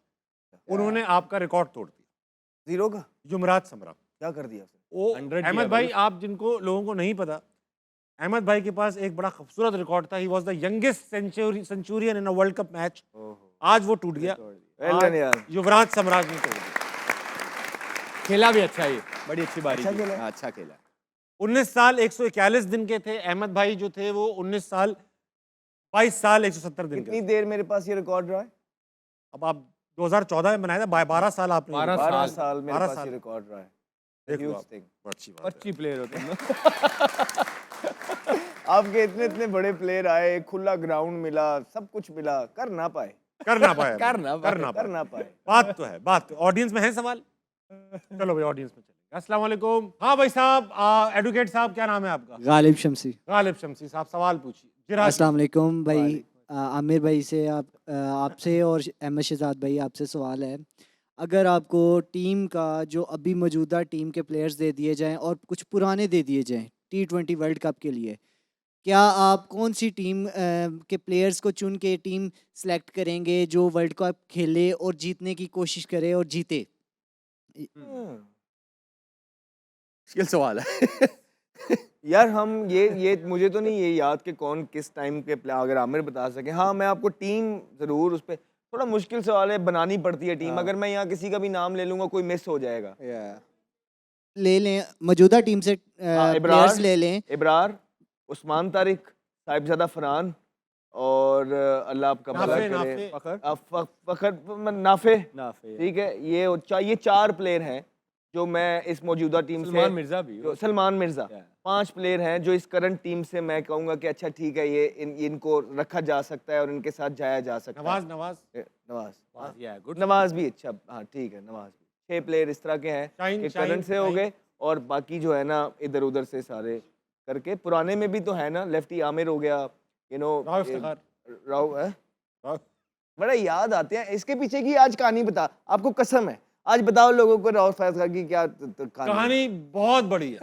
[SPEAKER 1] उन्होंने आपका रिकॉर्ड तोड़ दिया।
[SPEAKER 2] जीरो का
[SPEAKER 1] युवराज समरा।
[SPEAKER 2] क्या कर दिया उसने?
[SPEAKER 1] वो
[SPEAKER 3] 100 दिया
[SPEAKER 1] अहमद
[SPEAKER 3] भाई
[SPEAKER 1] भाई, आप जिनको लोगों को नहीं पता, अहमद भाई के पास एक बड़ा खूबसूरत रिकॉर्ड था। He was the youngest Centurion in a world cup match. आज वो टूट गया।
[SPEAKER 2] Well done यार।
[SPEAKER 1] युवराज सम्राट ने तोड़ दिया।
[SPEAKER 3] खेला भी अच्छा है, बड़ी अच्छी बारी
[SPEAKER 2] अच्छा
[SPEAKER 3] थी।
[SPEAKER 2] खेला।
[SPEAKER 3] हाँ, अच्छा खेला।
[SPEAKER 1] 19 साल 141 दिन के थे। अहमद भाई जो थे वो 19 साल 22 साल 170 दिन के
[SPEAKER 2] कितनी
[SPEAKER 1] थे।
[SPEAKER 2] देर मेरे पास ये रिकॉर्ड रहा है?
[SPEAKER 1] अब आप 2014 में बनाया था, 12 साल आपने।
[SPEAKER 3] 12
[SPEAKER 2] 12
[SPEAKER 3] साल।
[SPEAKER 2] साल मेरे
[SPEAKER 1] 12
[SPEAKER 2] पास
[SPEAKER 1] साल।
[SPEAKER 2] ये रिकॉर्ड रहा है।
[SPEAKER 1] देख लो
[SPEAKER 2] Huge
[SPEAKER 1] आप।
[SPEAKER 2] thing।
[SPEAKER 1] अच्छी बात है।
[SPEAKER 3] अच्छी प्लेयर होते हैं ना।
[SPEAKER 2] आपके इतने इतने बड़े प्लेयर आए, खुला ग्राउंड मिला, सब कुछ मिला, कर ना पाए,
[SPEAKER 1] कर ना पाए।
[SPEAKER 3] कर ना पाए।
[SPEAKER 2] कर ना पाए।
[SPEAKER 1] बात तो है, बात तो। ऑडियंस में है सवाल? चलो भाई ऑडियंस में चलेंगे। अस्सलाम वालेकुम। हाँ भाई साहब, एडवोकेट साहब, क्या नाम है आपका?
[SPEAKER 4] गालिब शमसी।
[SPEAKER 1] गालिब शमसी साहब, सवाल पूछिए। जिराज।
[SPEAKER 4] अस्सलाम वालेकुम भाई। आमिर भाई से आपसे और अहमद शहजाद भाई आपसे सवाल है, अगर आपको टीम का जो अभी मौजूदा टीम के प्लेयर्स दे दिए जाएं और कुछ पुराने दे दिए जाएं T20 वर्ल्ड कप के लिए, क्या आप कौन सी टीम के प्लेयर्स को चुन के टीम सेलेक्ट करेंगे जो वर्ल्ड कप खेले और जीतने की कोशिश करे और जीते?
[SPEAKER 3] मुश्किल सवाल है।
[SPEAKER 2] यार हम ये मुझे तो नहीं ये याद कि कौन किस टाइम के प्लेयर, अगर आमिर बता सके। हाँ, मैं आपको टीम जरूर, उस पे थोड़ा मुश्किल सवाल है, बनानी पड़ती है टीम। अगर मैं यहाँ किसी का भी नाम ले लूंगा कोई मिस हो जाएगा।
[SPEAKER 4] ले लें मौजूदा टीम से प्लेयर्स ले लें।
[SPEAKER 2] इब्रार, उस्मान तारिक, साहिबजादा फरहान और अल्लाह आपका भला
[SPEAKER 1] नाफे,
[SPEAKER 2] करे,
[SPEAKER 1] नाफे।
[SPEAKER 2] फखर नाफे,
[SPEAKER 3] नाफे।
[SPEAKER 2] ठीक है। ये 4 प्लेयर हैं जो मैं इस मौजूदा टीम
[SPEAKER 3] सलमान
[SPEAKER 2] से,
[SPEAKER 3] मिर्जा भी हो।
[SPEAKER 2] सलमान मिर्जा, 5 प्लेयर हैं जो इस करंट टीम से मैं कहूंगा कि अच्छा ठीक है, ये इनको रखा जा सकता है और इनके साथ जाया जा सकता है।
[SPEAKER 1] नवाज, नवाज।
[SPEAKER 2] नवाज नवाज भी अच्छा, हाँ ठीक है, नवाज भी। 6 प्लेयर इस तरह के हैं
[SPEAKER 1] शाहीन,
[SPEAKER 2] कि
[SPEAKER 1] शाहीन,
[SPEAKER 2] करंट से हो
[SPEAKER 1] शाहीन।
[SPEAKER 2] गए, और बाकी जो है ना इधर उधर से सारे करके। पुराने में भी तो है ना, लेफ्टी आमिर हो गया,
[SPEAKER 1] राव इफ्तिखार।
[SPEAKER 2] राव है,
[SPEAKER 1] राव।
[SPEAKER 2] बड़ा याद आते हैं। इसके पीछे की आज कहानी बता, आपको कसम है, आज बताओ लोगों को राव फैसला की क्या
[SPEAKER 1] कहानी बहुत बड़ी है।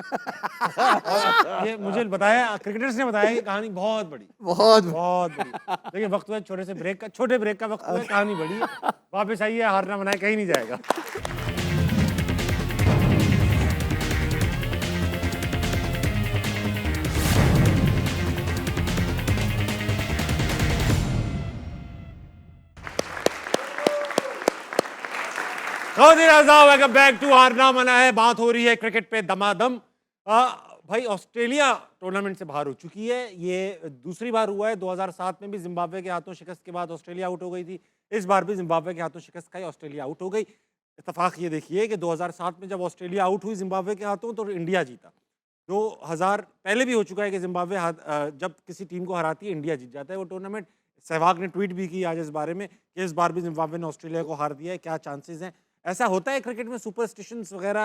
[SPEAKER 1] ये मुझे बताया, क्रिकेटर्स ने बताया कि कहानी बहुत बड़ी, बहुत बड़ी। देखिए वक्त हुआ छोटे से ब्रेक का, छोटे ब्रेक का वक्त हुआ है, कहानी बड़ी है। वापस आइए, हारना मनाए, कहीं नहीं जाएगा। वेलकम बैक टू हारना मना है। बात हो रही है क्रिकेट पे दमादम। भाई ऑस्ट्रेलिया टूर्नामेंट से बाहर हो चुकी है। ये दूसरी बार हुआ है। 2007 में भी जिम्बाब्वे के हाथों शिकस्त के बाद ऑस्ट्रेलिया आउट हो गई थी। इस बार भी जिम्बाब्वे के हाथों शिकस्त खाई, ऑस्ट्रेलिया आउट हो गई। इत्तेफाक ये देखिए कि 2007 में जब ऑस्ट्रेलिया आउट हुई जिम्बाब्वे के हाथों तो इंडिया जीता। 2000 पहले भी हो चुका है कि जिम्बाब्वे जब किसी टीम को हराती है इंडिया जीत जाता है वो टूर्नामेंट। सहवाग ने ट्वीट भी की आज इस बारे में कि इस बार भी जिम्बाब्वे ने ऑस्ट्रेलिया को हार दिया है, क्या चांसेस हैं? ऐसा होता है क्रिकेट में सुपरस्टिशंस वगैरह?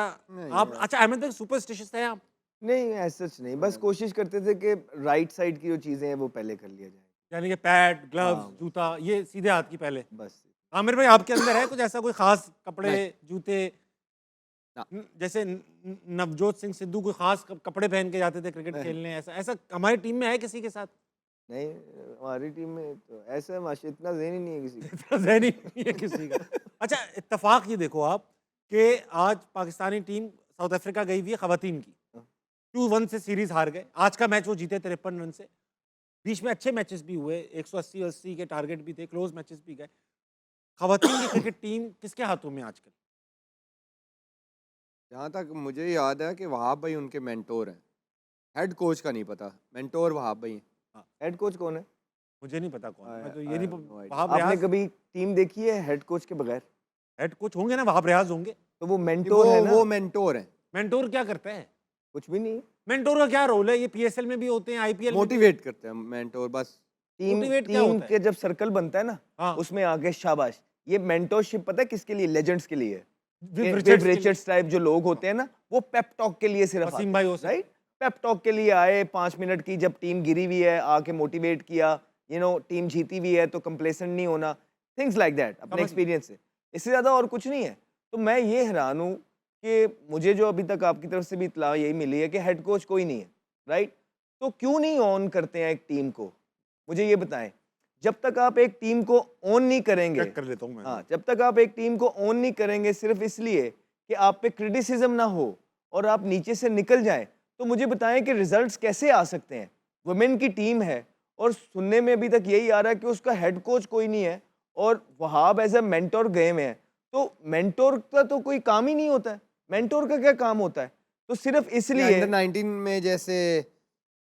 [SPEAKER 1] आप अच्छा अहमद भाई सुपरस्टिशियस हैं आप?
[SPEAKER 2] नहीं, ऐसा नहीं, बस कोशिश करते थे कि राइट साइड की जो चीजें हैं वो पहले कर लिया जाए,
[SPEAKER 1] यानी कि पैड, ग्लव्स,
[SPEAKER 2] हाँ।
[SPEAKER 1] जूता, ये सीधे हाथ की पहले।
[SPEAKER 2] बस।
[SPEAKER 1] आमिर भाई आपके अंदर है कुछ ऐसा, कोई खास कपड़े, जूते? जैसे नवजोत सिंह सिद्धू कोई खास कपड़े पहन के जाते थे क्रिकेट खेलने, ऐसा ऐसा हमारी टीम में है किसी के साथ?
[SPEAKER 2] नहीं, हमारी टीम में तो ऐसा माशा इतना ज़हनी नहीं है किसी का।
[SPEAKER 1] इतना ज़हनी नहीं है किसी का। अच्छा इत्तेफाक ये देखो आप कि आज पाकिस्तानी टीम साउथ अफ्रीका गई हुई है ख़वातीन की, 2-1 से सीरीज हार गए। आज का मैच वो जीते 53 रन से। बीच में अच्छे मैचेस भी हुए, 180 के टारगेट भी थे, क्लोज मैचेस भी गए। ख़वातीन की क्रिकेट टीम किसके हाथों में आजकल?
[SPEAKER 3] जहाँ तक मुझे याद है कि वहाब भाई उनके मेंटोर हैं। हेड कोच का नहीं पता, मेंटोर वहाब भाई हैं।
[SPEAKER 2] हेड कोच कौन है?
[SPEAKER 1] मुझे नहीं पता कौन है, मैं तो ये नहीं वहाब
[SPEAKER 2] आपने
[SPEAKER 1] रियाज
[SPEAKER 2] कभी टीम देखी है हेड कोच के बगैर?
[SPEAKER 1] हेड कोच होंगे ना, वहाब रियाज होंगे।
[SPEAKER 2] तो वो मेंटोर है ना,
[SPEAKER 3] वो मेंटोर हैं।
[SPEAKER 1] मेंटोर क्या करते हैं?
[SPEAKER 2] कुछ भी नहीं।
[SPEAKER 1] मेंटोर का क्या रोल है? ये पीएसएल में भी होते हैं, आईपीएल में भी?
[SPEAKER 3] मोटिवेट करते हैं मेंटोर बस।
[SPEAKER 2] टीम
[SPEAKER 1] मोटिवेट क्या
[SPEAKER 2] टीम
[SPEAKER 1] होता है?
[SPEAKER 2] के जब सर्कल बनता है ना,
[SPEAKER 1] हाँ।
[SPEAKER 2] उसमें आगे शाबाश, ये मेंटोरशिप पता है किसके लिए? लेजेंड्स के लिए।
[SPEAKER 1] विव
[SPEAKER 2] विव
[SPEAKER 1] रिचर्ड्स के लिए।
[SPEAKER 2] रिचर्ड्स टाइप जो लोग होते हैं ना, वो पेप टॉक के लिए सिर्फ
[SPEAKER 1] वसीम
[SPEAKER 2] आते
[SPEAKER 1] भाई
[SPEAKER 2] हैं,
[SPEAKER 1] हो सकते
[SPEAKER 2] राइट? पेप टॉक के लिए आए, 5 मिनट की जब टीम गिरी हुई है, आके मोटिवेट किया, टीम जीती हुई है तो कंप्लेसेंट नहीं होना, थिंग्स लाइक दैट, अपने
[SPEAKER 1] समझ
[SPEAKER 2] एक्सपीरियंस से। इससे ज्यादा और कुछ नहीं है। तो मैं ये हैरान हूँ कि मुझे जो अभी तक आपकी तरफ से भी इत्तला यही मिली है कि हेड कोच कोई नहीं है, राइट? तो क्यों नहीं ऑन करते हैं एक टीम को? मुझे ये बताएं। जब तक आप एक टीम को ऑन नहीं करेंगे,
[SPEAKER 1] चेक कर लेता हूं मैं।
[SPEAKER 2] हाँ, जब तक आप एक टीम को ऑन नहीं करेंगे सिर्फ इसलिए कि आप पे क्रिटिसिज्म ना हो और आप नीचे से निकल जाएं, तो मुझे बताएं कि रिजल्ट्स कैसे आ सकते हैं? वुमेन की टीम है और सुनने में अभी तक यही आ रहा है कि उसका हेड कोच कोई नहीं है और वहाब एज ए मेंटोर गए हुए हैं। तो मेंटोर का तो कोई काम ही नहीं होता है। मेंटोर का क्या काम होता है? तो सिर्फ इसलिए
[SPEAKER 3] अंडर 19 में जैसे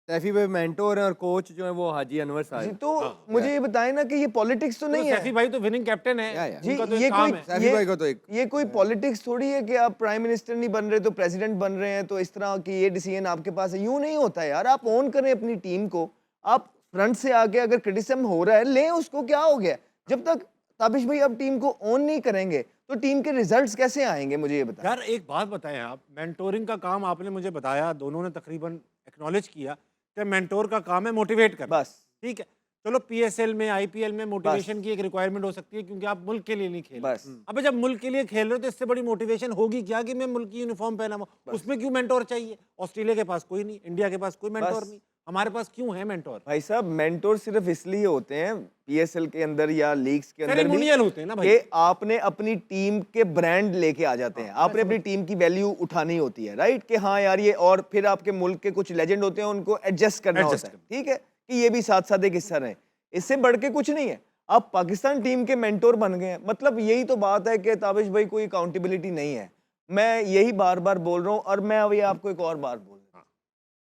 [SPEAKER 3] सैफी भाई मेंटोर हैं और कोच जो है वो हाजी अनवर
[SPEAKER 2] जी,
[SPEAKER 3] साहब।
[SPEAKER 2] तो मुझे ये बताएं ना कि ये पॉलिटिक्स तो नहीं
[SPEAKER 1] सैफी
[SPEAKER 2] है
[SPEAKER 1] भाई तो विनिंग कैप्टन है।
[SPEAKER 3] या।
[SPEAKER 2] जी।
[SPEAKER 1] उनका तो
[SPEAKER 2] ये
[SPEAKER 1] एक काम
[SPEAKER 2] कोई
[SPEAKER 1] है।
[SPEAKER 3] सैफी भाई को तो एक
[SPEAKER 2] ये कोई पॉलिटिक्स थोड़ी है कि आप प्राइम मिनिस्टर नहीं बन रहे तो प्रेसिडेंट बन रहे हैं, तो इस तरह की ये डिसीजन आपके पास है। यूं नहीं होता यार। आप ऑन करें अपनी टीम को, आप फ्रंट से आके अगर क्रिटिसिज्म हो रहा है लें उसको, क्या हो गया? जब तक ताबिश भाई आप टीम को ऑन नहीं करेंगे तो टीम के रिजल्ट्स कैसे आएंगे? मुझे ये बताएं।
[SPEAKER 1] यार एक बात बताएं आप, मेंटोरिंग का काम आपने मुझे बताया, दोनों ने तकरीबन एक्नॉलेज किया कि मेंटोर का काम है मोटिवेट करना।
[SPEAKER 2] बस
[SPEAKER 1] ठीक है, चलो पीएसएल में, आईपीएल में मोटिवेशन की एक रिक्वायरमेंट हो सकती है क्योंकि आप मुल्क के लिए नहीं खेल रहे।
[SPEAKER 2] बस
[SPEAKER 1] अबे जब मुल्क के लिए खेल रहे हो तो इससे बड़ी मोटिवेशन होगी क्या कि मैं मुल्क की यूनिफॉर्म पहना हुआ, उसमें क्यों मेंटोर चाहिए? ऑस्ट्रेलिया के पास कोई नहीं, इंडिया के पास कोई मेंटोर
[SPEAKER 2] बस।
[SPEAKER 1] नहीं, हमारे पास क्यों है मेंटोर?
[SPEAKER 2] भाई साहब, मेंटोर सिर्फ इसलिए होते हैं पीएसएल के अंदर या लीग्स के अंदर भी
[SPEAKER 1] सेरेमोनियल होते हैं ना भाई।
[SPEAKER 2] कि आपने अपनी टीम के ब्रांड लेके आ जाते हैं। आपने अपनी टीम की वैल्यू उठानी होती है, राइट? कि हाँ यार ये, और फिर आपके मुल्क के कुछ लेजेंड होते हैं, उनको एडजस्ट करना
[SPEAKER 1] Adjust
[SPEAKER 2] होता है, ठीक है, कि ये भी साथ साथ एक हिस्सा रहे। इससे बढ़ के कुछ नहीं है। आप पाकिस्तान टीम के मेंटोर बन गए हैं, मतलब यही तो बात है कि ताबिश भाई कोई अकाउंटेबिलिटी नहीं है। मैं यही बार बार बोल रहा हूँ और मैं अभी आपको एक और बात बोल रहा हूँ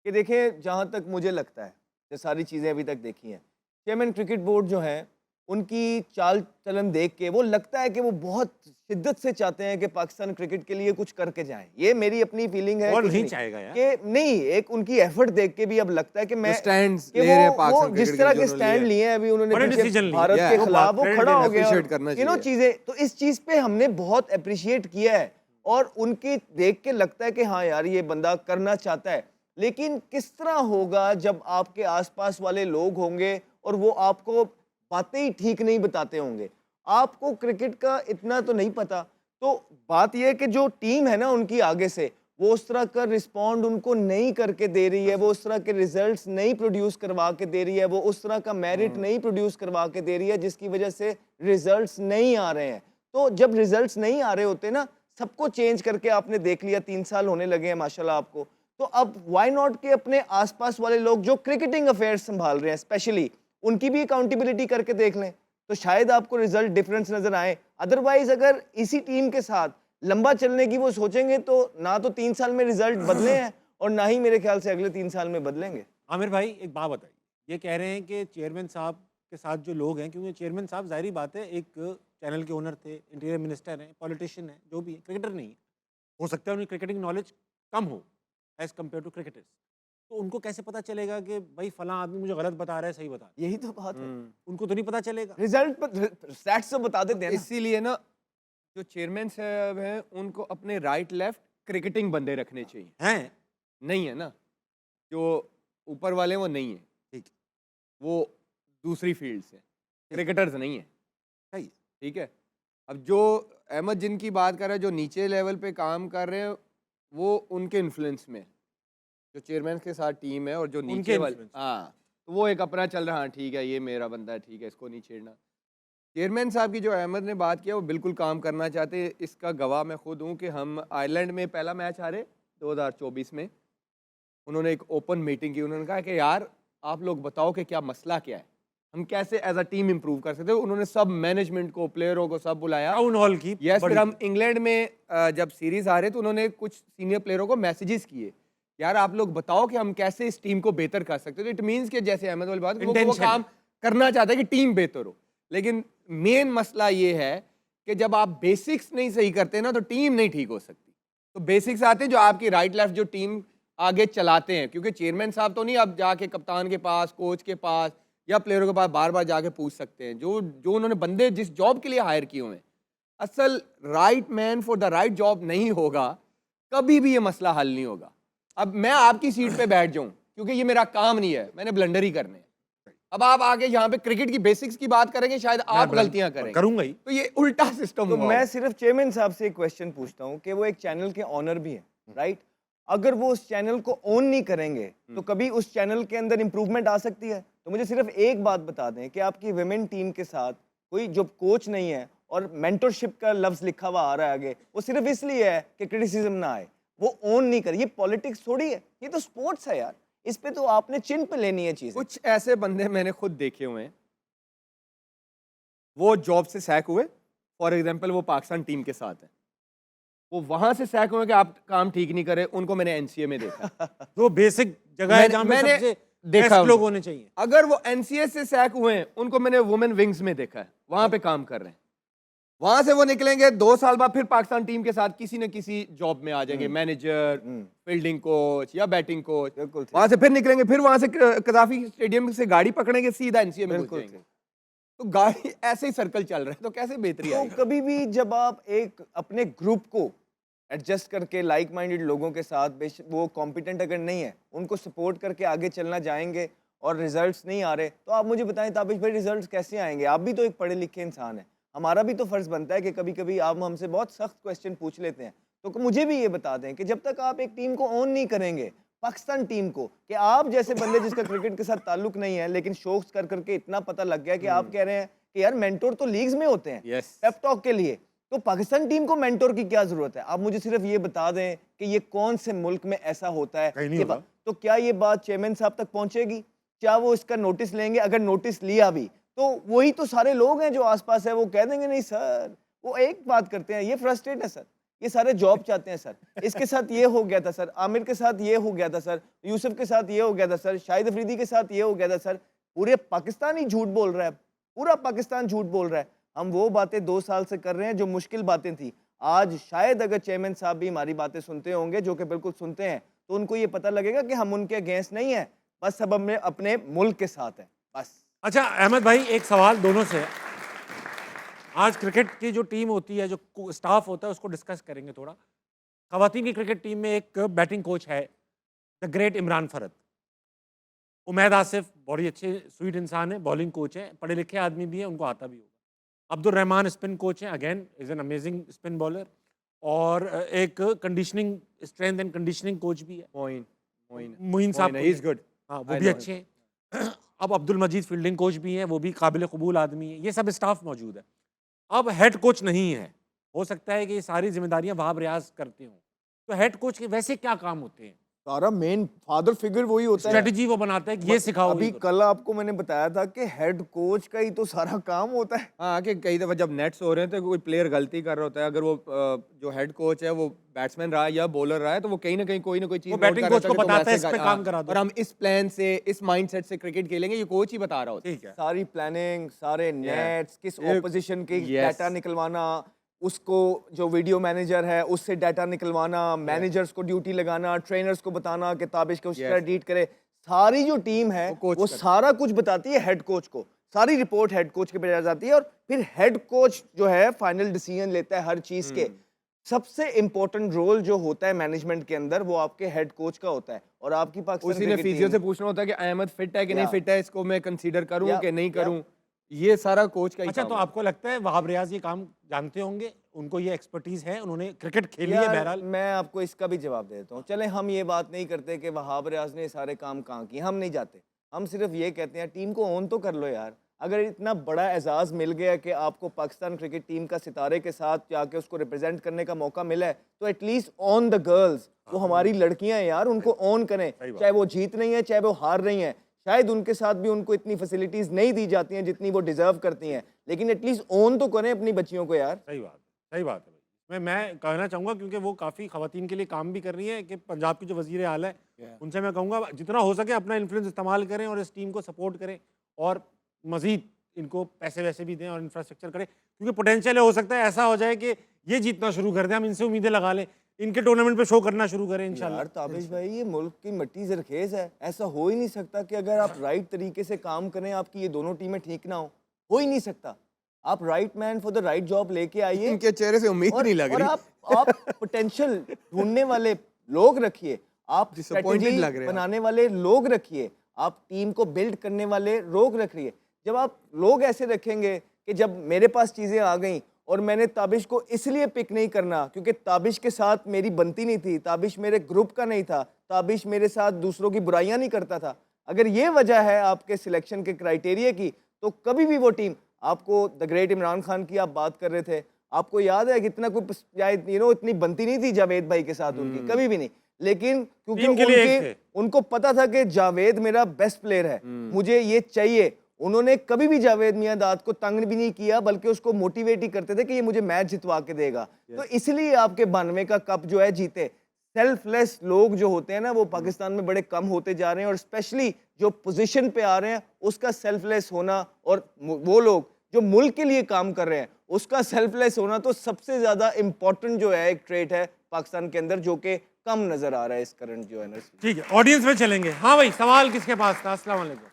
[SPEAKER 2] कि देखिए, जहाँ तक मुझे लगता है, जो सारी चीज़ें अभी तक देखी हैं, चेयरमैन क्रिकेट बोर्ड जो है, उनकी चाल चलन देख के वो लगता है कि वो बहुत शिद्दत से चाहते हैं कि पाकिस्तान क्रिकेट के लिए कुछ करके जाएं। ये मेरी अपनी फीलिंग है।
[SPEAKER 1] और
[SPEAKER 2] कुछ
[SPEAKER 1] नहीं चाहेगा यार।
[SPEAKER 2] कि नहीं, एक उनकी एफर्ट देख के भी अब लगता है कि मैं
[SPEAKER 3] स्टैंड्स
[SPEAKER 2] कि
[SPEAKER 3] ले रहे हैं
[SPEAKER 2] वो
[SPEAKER 3] पाकिस्तान
[SPEAKER 2] जिस
[SPEAKER 3] क्रिकेट
[SPEAKER 2] तरह
[SPEAKER 3] के
[SPEAKER 2] के
[SPEAKER 3] जो
[SPEAKER 2] स्टैंड लिए हैं अभी उन्होंने
[SPEAKER 1] बड़े
[SPEAKER 2] पीछे
[SPEAKER 1] decision लिए।
[SPEAKER 2] भारत
[SPEAKER 3] Yeah,
[SPEAKER 2] के
[SPEAKER 3] वो
[SPEAKER 2] खिलाफ, वो
[SPEAKER 1] बात
[SPEAKER 2] खड़ा हो गया।
[SPEAKER 3] appreciate करना चाहिए।
[SPEAKER 2] चीजें तो इस चीज पे हमने बहुत अप्रिशिएट किया है और उनकी देख के लगता है कि हाँ यार ये बंदा करना चाहता है। लेकिन किस तरह होगा जब आपके आसपास वाले लोग होंगे और वो आपको बातें ही ठीक नहीं बताते होंगे? आपको क्रिकेट का इतना तो नहीं पता। तो बात यह है कि जो टीम है ना उनकी आगे से, वो उस तरह का रिस्पॉन्ड उनको नहीं करके दे रही है, वो उस तरह के रिजल्ट्स नहीं प्रोड्यूस करवा के दे रही है, वो उस तरह का मेरिट नहीं प्रोड्यूस करवा के दे रही है, जिसकी वजह से रिजल्ट्स नहीं आ रहे हैं। तो जब रिजल्ट्स नहीं आ रहे होते ना, सबको चेंज करके आपने देख लिया, 3 साल होने लगे हैं माशाल्लाह आपको, तो अब व्हाई नॉट के अपने आसपास वाले लोग जो क्रिकेटिंग अफेयर्स संभाल रहे हैं स्पेशली, उनकी भी अकाउंटेबिलिटी करके देख लें, तो शायद आपको रिजल्ट डिफरेंस नजर आए। अदरवाइज अगर इसी टीम के साथ लंबा चलने की वो सोचेंगे तो ना तो 3 साल में रिजल्ट बदले हैं और ना ही मेरे ख्याल से अगले 3 साल में बदलेंगे।
[SPEAKER 1] आमिर भाई एक बात बताइए, ये कह रहे हैं कि चेयरमैन साहब के साथ जो लोग हैं, क्योंकि चेयरमैन साहब जाहिर बात है एक चैनल के ओनर थे, इंटीरियर मिनिस्टर हैं, पॉलिटिशियन हैं, जो भी है, क्रिकेटर नहीं है, हो सकता है उनकी क्रिकेटिंग नॉलेज कम हो एज कम्पेयर टू क्रिकेटर्स, तो उनको कैसे पता चलेगा कि भाई फलां आदमी मुझे गलत बता रहा है, सही बता रहा है?
[SPEAKER 2] यही तो बात है।
[SPEAKER 1] उनको तो नहीं पता चलेगा।
[SPEAKER 2] रिजल्ट पर स्टैट्स तो बता देते हैं ना।
[SPEAKER 3] इसीलिए ना जो चेयरमैन साहब हैं उनको अपने राइट लेफ्ट क्रिकेटिंग बंदे रखने चाहिए।
[SPEAKER 1] हैं
[SPEAKER 3] नहीं है ना, जो ऊपर वाले वो नहीं है,
[SPEAKER 1] ठीक है,
[SPEAKER 3] वो दूसरी फील्ड से, क्रिकेटर्स नहीं है,
[SPEAKER 1] सही है।
[SPEAKER 3] ठीक है। अब जो अहमद जिनकी बात कर रहा है, जो नीचे लेवल पे काम कर रहे हैं, वो उनके इन्फ्लुएंस में, जो चेयरमैन के साथ टीम है और जो
[SPEAKER 1] उनके
[SPEAKER 3] नीचे वाले,
[SPEAKER 1] influence।
[SPEAKER 3] हाँ, तो वो एक अपना चल रहा, हाँ ठीक है ये मेरा बंदा है, ठीक है इसको नहीं छेड़ना। चेयरमैन साहब की जो अहमद ने बात किया वो बिल्कुल काम करना चाहते, इसका गवाह मैं खुद हूँ कि हम आयरलैंड में पहला मैच हारे 2024 में, उन्होंने एक ओपन मीटिंग की, उन्होंने कहा कि यार आप लोग बताओ कि क्या मसला क्या है, हम कैसे एज अ टीम इंप्रूव कर सकते हैं। उन्होंने सब मैनेजमेंट को, प्लेयरों को सब बुलाया।
[SPEAKER 1] टाउन हॉल की
[SPEAKER 3] यस,
[SPEAKER 1] बड़ी-
[SPEAKER 3] फिर हम इंग्लैंड में जब सीरीज आ रहे तो उन्होंने कुछ सीनियर प्लेयरों को मैसेजेस किए, यार आप लोग बताओ कि हम कैसे इस टीम को बेहतर कर सकते हैं। तो इट मीन्स कि जैसे अहमद वाली बात, वो
[SPEAKER 1] Intention
[SPEAKER 3] काम करना चाहता है कि टीम बेहतर हो, लेकिन मेन मसला ये है कि जब आप बेसिक्स नहीं सही करते ना तो टीम नहीं ठीक हो सकती। तो बेसिक्स आते हैं जो आपकी राइट लेफ्ट जो टीम आगे चलाते हैं, क्योंकि चेयरमैन साहब तो नहीं आप जाके कप्तान के पास, कोच के पास या प्लेयरों के पास बार बार जाके पूछ सकते हैं। जो जो उन्होंने बंदे जिस जॉब के लिए हायर किए हुए हैं, असल right man for the right job नहीं होगा, कभी भी ये मसला हल नहीं होगा। अब मैं आपकी सीट पे बैठ जाऊं क्योंकि ये मेरा काम नहीं है, मैंने ब्लंडर ही करने हैं। अब आप आगे यहाँ पे क्रिकेट की बेसिक्स की बात करेंगे, शायद आप गलतियां करेंगे,
[SPEAKER 1] करूंगा ही।
[SPEAKER 3] तो ये उल्टा सिस्टम
[SPEAKER 2] तो
[SPEAKER 3] हुआ।
[SPEAKER 2] मैं सिर्फ चेयरमैन साहब से एक क्वेश्चन पूछता हूँ कि वो एक चैनल के ऑनर भी हैं, राइट? अगर वो उस चैनल को ओन नहीं करेंगे तो कभी उस चैनल के अंदर इंप्रूवमेंट आ सकती है? तो मुझे सिर्फ एक बात बता दें कि आपकी विमेन टीम के साथ कोई जो कोच नहीं है और मेंटरशिप का लफ्ज लिखा हुआ आ रहा है आगे, वो सिर्फ इसलिए है कि क्रिटिसिज्म ना आए, वो ओन नहीं करे। ये पॉलिटिक्स थोड़ी है, ये तो स्पोर्ट्स है यार, इस पे तो आपने चिन पे लेनी है चीज़।
[SPEAKER 3] कुछ ऐसे बंदे मैंने खुद देखे हुए हैं, वो जॉब से सैक हुए, फॉर एग्जांपल वो पाकिस्तान टीम के साथ है, वो वहां से सैक हुए कि आप काम ठीक नहीं करे, उनको मैंने एनसीए में देखा।
[SPEAKER 1] तो बेसिक जगह है जहां पे
[SPEAKER 3] मैंने
[SPEAKER 1] सबसे
[SPEAKER 3] देखा
[SPEAKER 1] बेस्ट लोग
[SPEAKER 3] उनको।
[SPEAKER 1] होने चाहिए।
[SPEAKER 3] अगर वो एनसीए से सैक हुए हैं, उनको मैंने वुमेन विंग्स में देखा है, वहां पे काम कर रहे हैं। वहां से वो निकलेंगे 2 साल बाद फिर पाकिस्तान टीम के साथ किसी न किसी जॉब में आ जाएंगे, मैनेजर, फील्डिंग कोच या बैटिंग कोच।
[SPEAKER 2] बिल्कुल ठीक।
[SPEAKER 3] वहां से फिर निकलेंगे, फिर वहां से कदाफी स्टेडियम से गाड़ी पकड़ेंगे, सीधा एनसीए में घुस
[SPEAKER 2] बिल्कुल
[SPEAKER 3] जाएंगे। तो गाड़ी ऐसे ही सर्कल चल रहा है, तो कैसे बेहतरी
[SPEAKER 2] तो
[SPEAKER 3] आएगी?
[SPEAKER 2] कभी भी जब आप एक अपने ग्रुप को एडजस्ट करके लाइक माइंडेड लोगों के साथ, वो कॉम्पिटेंट अगर नहीं है, उनको सपोर्ट करके आगे चलना जाएंगे और रिजल्ट्स नहीं आ रहे, तो आप मुझे बताएं ताबिश भाई रिजल्ट्स कैसे आएंगे? आप भी तो एक पढ़े लिखे इंसान हैं, हमारा भी तो फर्ज बनता है कि कभी कभी आप हमसे बहुत सख्त क्वेश्चन पूछ लेते हैं, तो मुझे भी ये बता दें कि जब तक आप एक टीम को ऑन नहीं करेंगे, पाकिस्तान टीम को, कि आप जैसे बंदे जिसका क्रिकेट के साथ ताल्लुक नहीं है लेकिन शौक कर करके इतना पता लग गया कि आप कह रहे हैं कि यार मेंटोर तो लीग्स में होते हैं
[SPEAKER 3] Yes.
[SPEAKER 2] पेप टॉक के लिए, तो पाकिस्तान टीम को मेंटोर की क्या जरूरत है? आप मुझे सिर्फ ये बता दें कि ये कौन से मुल्क में ऐसा होता है?
[SPEAKER 1] कहीं नहीं
[SPEAKER 2] ये
[SPEAKER 1] होता।
[SPEAKER 2] तो क्या ये बात चेयरमैन साहब तक पहुंचेगी? क्या वो इसका नोटिस लेंगे? अगर नोटिस लिया भी तो वही तो सारे लोग हैं जो आसपास है, वो कह देंगे नहीं सर, वो एक बात करते हैं, ये फ्रस्ट्रेट है सर, ये सारे जॉब चाहते हैं सर, इसके साथ ये हो गया था सर, आमिर के साथ ये हो गया था सर, यूसुफ के साथ ये हो गया था सर, शाहिद अफरीदी के साथ ये हो गया था सर। पूरे पाकिस्तान ही झूठ बोल रहा है, पूरा पाकिस्तान झूठ बोल रहा है। हम वो बातें 2 साल से कर रहे हैं जो मुश्किल बातें थी। आज शायद अगर चेयरमैन साहब भी हमारी बातें सुनते होंगे, जो कि बिल्कुल सुनते हैं, तो उनको ये पता लगेगा कि हम उनके अगेंस्ट नहीं है, बस सब हमें अपने मुल्क के साथ है, बस।
[SPEAKER 1] अच्छा अहमद भाई, एक सवाल दोनों से है। आज क्रिकेट की जो टीम होती है, जो स्टाफ होता है, उसको डिस्कस करेंगे थोड़ा। खवातीन की क्रिकेट टीम में एक बैटिंग कोच है, द ग्रेट इमरान फरद। उमैद आसिफ बड़ी अच्छे स्वीट इंसान है, बॉलिंग कोच है, पढ़े लिखे आदमी भी है, उनको आता भी होगा। अब्दुल रहमान स्पिन कोच है, again is an amazing spin bowler, और एक conditioning, strength and conditioning coach भी है, मोइन साहब।
[SPEAKER 3] Is good.
[SPEAKER 1] हाँ, वो भी अच्छे हैं। अब अब्दुल मजीद फील्डिंग कोच भी हैं, वो भी काबिल कबूल आदमी है। ये सब स्टाफ मौजूद है। अब हेड कोच नहीं है, हो सकता है कि ये सारी जिम्मेदारियां वहाब रियाज करते हों, तो हेड कोच के वैसे क्या काम होते हैं?
[SPEAKER 2] सारा मेन फादर फिगर वही होता है।
[SPEAKER 1] स्ट्रेटजी वो बनाता है कि ये सिखाओ।
[SPEAKER 2] अभी
[SPEAKER 1] ये करो।
[SPEAKER 2] कल आपको मैंने बताया था कि हेड कोच का ही तो सारा काम होता है।
[SPEAKER 3] हाँ, कि कई दफ़ा जब नेट्स हो रहे हैं तो कोई प्लेयर गलती कर रहा होता है, अगर वो जो हेड कोच है वो बैट्समैन रहा है या बॉलर रहा है, तो वो कहीं ना कहीं कोई ना कोई चीज़
[SPEAKER 1] वो
[SPEAKER 3] note
[SPEAKER 1] बैटिंग
[SPEAKER 3] कर रहा
[SPEAKER 1] कोच को
[SPEAKER 3] होता है कि तुम
[SPEAKER 1] बताता है,
[SPEAKER 3] ऐसे
[SPEAKER 1] इस पे
[SPEAKER 3] कर-
[SPEAKER 1] काम
[SPEAKER 3] हाँ,
[SPEAKER 1] करा दो।
[SPEAKER 3] और हम इस प्लान से, इस माइंडसेट से क्रिकेट खेलेंगे, ये कोच ही बता रहा होता है।
[SPEAKER 1] ठीक है।
[SPEAKER 2] सारी प्लानिंग, सारे नेट्स, किस
[SPEAKER 3] ये-
[SPEAKER 2] ऑपोजिशन के
[SPEAKER 3] Yes.
[SPEAKER 2] डाटा निकलवाना, उसको जो वीडियो मैनेजर है उससे डाटा निकलवाना, मैनेजर्स को ड्यूटी लगाना, ट्रेनर्स को बताना कि ताबिश को उस तरह डीट करे। सारी जो टीम है
[SPEAKER 3] वो coach
[SPEAKER 2] वो
[SPEAKER 3] करता है।
[SPEAKER 2] सारा कुछ बताती है हेड कोच को, सारी रिपोर्ट हेड कोच के पे जाती है, और फिर हेड कोच जो है फाइनल डिसीजन लेता है हर चीज के। सबसे इंपॉर्टेंट रोल जो होता है मैनेजमेंट के अंदर वो आपके हेड कोच का होता है। और आपकी पाकिस्तान
[SPEAKER 3] उसी ने
[SPEAKER 2] क्रिकेट
[SPEAKER 3] फिजियो
[SPEAKER 2] टीम-
[SPEAKER 3] से पूछना होता है कि अहमद फिट है कि नहीं
[SPEAKER 2] या।
[SPEAKER 3] फिट है, इसको मैं कंसीडर करूं
[SPEAKER 2] या।
[SPEAKER 3] कि नहीं
[SPEAKER 2] या।
[SPEAKER 3] करूं, ये सारा कोच का ही
[SPEAKER 1] अच्छा,
[SPEAKER 3] काम
[SPEAKER 1] तो
[SPEAKER 3] है।
[SPEAKER 1] आपको लगता है वहाब रियाज ये काम जानते होंगे, उनको ये एक्सपर्टीज है, उन्होंने क्रिकेट खेली है
[SPEAKER 2] यार,
[SPEAKER 1] बहरहाल?
[SPEAKER 2] मैं आपको इसका भी जवाब दे देता हूँ। चले हम ये बात नहीं करते कि वहाब रियाज ने ये सारे काम कहाँ किए, हम नहीं जाते। हम सिर्फ ये कहते हैं टीम को ऑन तो कर लो यार। अगर इतना बड़ा एजाज़ मिल गया कि आपको पाकिस्तान क्रिकेट टीम का सितारे के साथ जाके उसको रिप्रेजेंट करने का मौका मिला है, तो एटलीस्ट ऑन द गर्ल्स, वो हमारी लड़कियां हैं यार, उनको ऑन करें। चाहे वो जीत रही हैं, चाहे वो हार रही हैं, शायद उनके साथ भी उनको इतनी फैसिलिटीज़ नहीं दी जाती हैं जितनी वो डिज़र्व करती हैं, लेकिन एटलीस्ट ऑन तो करें अपनी बच्चियों को यार।
[SPEAKER 1] सही बात है, सही बात है भाई। मैं कहना चाहूँगा, क्योंकि वो काफ़ी खवातीन के लिए काम भी कर रही है, कि पंजाब की जो वज़ीर आला है उनसे मैं कहूँगा जितना हो सके अपना इन्फ्लुएंस इस्तेमाल करें और इस टीम को सपोर्ट करें, और मज़ीद इनको पैसे वैसे भी दें और इंफ्रास्ट्रक्चर करें, क्योंकि पोटेंशियल हो सकता है ऐसा हो जाए कि ये जीतना शुरू कर दें, हम इनसे उम्मीदें लगा लें, इनके टूर्नामेंट पे शो करना शुरू करें इंशाल्लाह।
[SPEAKER 2] यार ताबिश भाई, ये मुल्क की मिट्टी जरखेज है, ऐसा हो ही नहीं सकता कि अगर आप राइट तरीके से काम करें आपकी ये दोनों टीमें ठीक ना हो ही नहीं सकता। आप right man for the right job लेके आइए
[SPEAKER 3] इनके चेहरे से उम्मीद
[SPEAKER 2] और,
[SPEAKER 3] नहीं लग
[SPEAKER 2] और
[SPEAKER 3] रही।
[SPEAKER 2] आप पोटेंशियल ढूंढने वाले लोग रखिए, आप
[SPEAKER 3] Disappointed
[SPEAKER 2] स्ट्रेटजी
[SPEAKER 3] लग रहे हैं आप।
[SPEAKER 2] बनाने वाले लोग रखिए, आप टीम को बिल्ड करने वाले लोग रखिए। जब आप लोग ऐसे रखेंगे कि जब मेरे पास चीज़ें आ गई और मैंने ताबिश को इसलिए पिक नहीं करना क्योंकि ताबिश के साथ मेरी बनती नहीं थी, ताबिश मेरे ग्रुप का नहीं था, ताबिश मेरे साथ दूसरों की बुराइयां नहीं करता था, अगर ये वजह है आपके सिलेक्शन के क्राइटेरिया की, तो कभी भी वो टीम आपको द ग्रेट इमरान खान की आप बात कर रहे थे, आपको याद है कितना कोई इतनी बनती नहीं थी जावेद भाई के साथ उनकी, कभी भी नहीं। लेकिन क्योंकि
[SPEAKER 1] टीम के लिए एक थे।
[SPEAKER 2] उनको पता था कि जावेद मेरा बेस्ट प्लेयर है, मुझे ये चाहिए, उन्होंने कभी भी जावेद मियांदाद को तंग भी नहीं किया बल्कि उसको मोटिवेट ही करते थे कि ये मुझे मैच जितवा के देगा। तो इसलिए आपके 92 का कप जो है जीते। सेल्फलेस लोग जो होते हैं ना वो पाकिस्तान में बड़े कम होते जा रहे हैं, और स्पेशली जो पोजीशन पे आ रहे हैं उसका सेल्फलेस होना, और वो लोग जो मुल्क के लिए काम कर रहे हैं उसका सेल्फलेस होना तो सबसे ज्यादा इंपॉर्टेंट जो है एक ट्रेट है पाकिस्तान के अंदर, जो कि कम नजर आ रहा है इस करंट जो है।
[SPEAKER 1] ठीक है, ऑडियंस में चलेंगे। हाँ भाई, सवाल किसके पास था? अस्सलाम वालेकुम।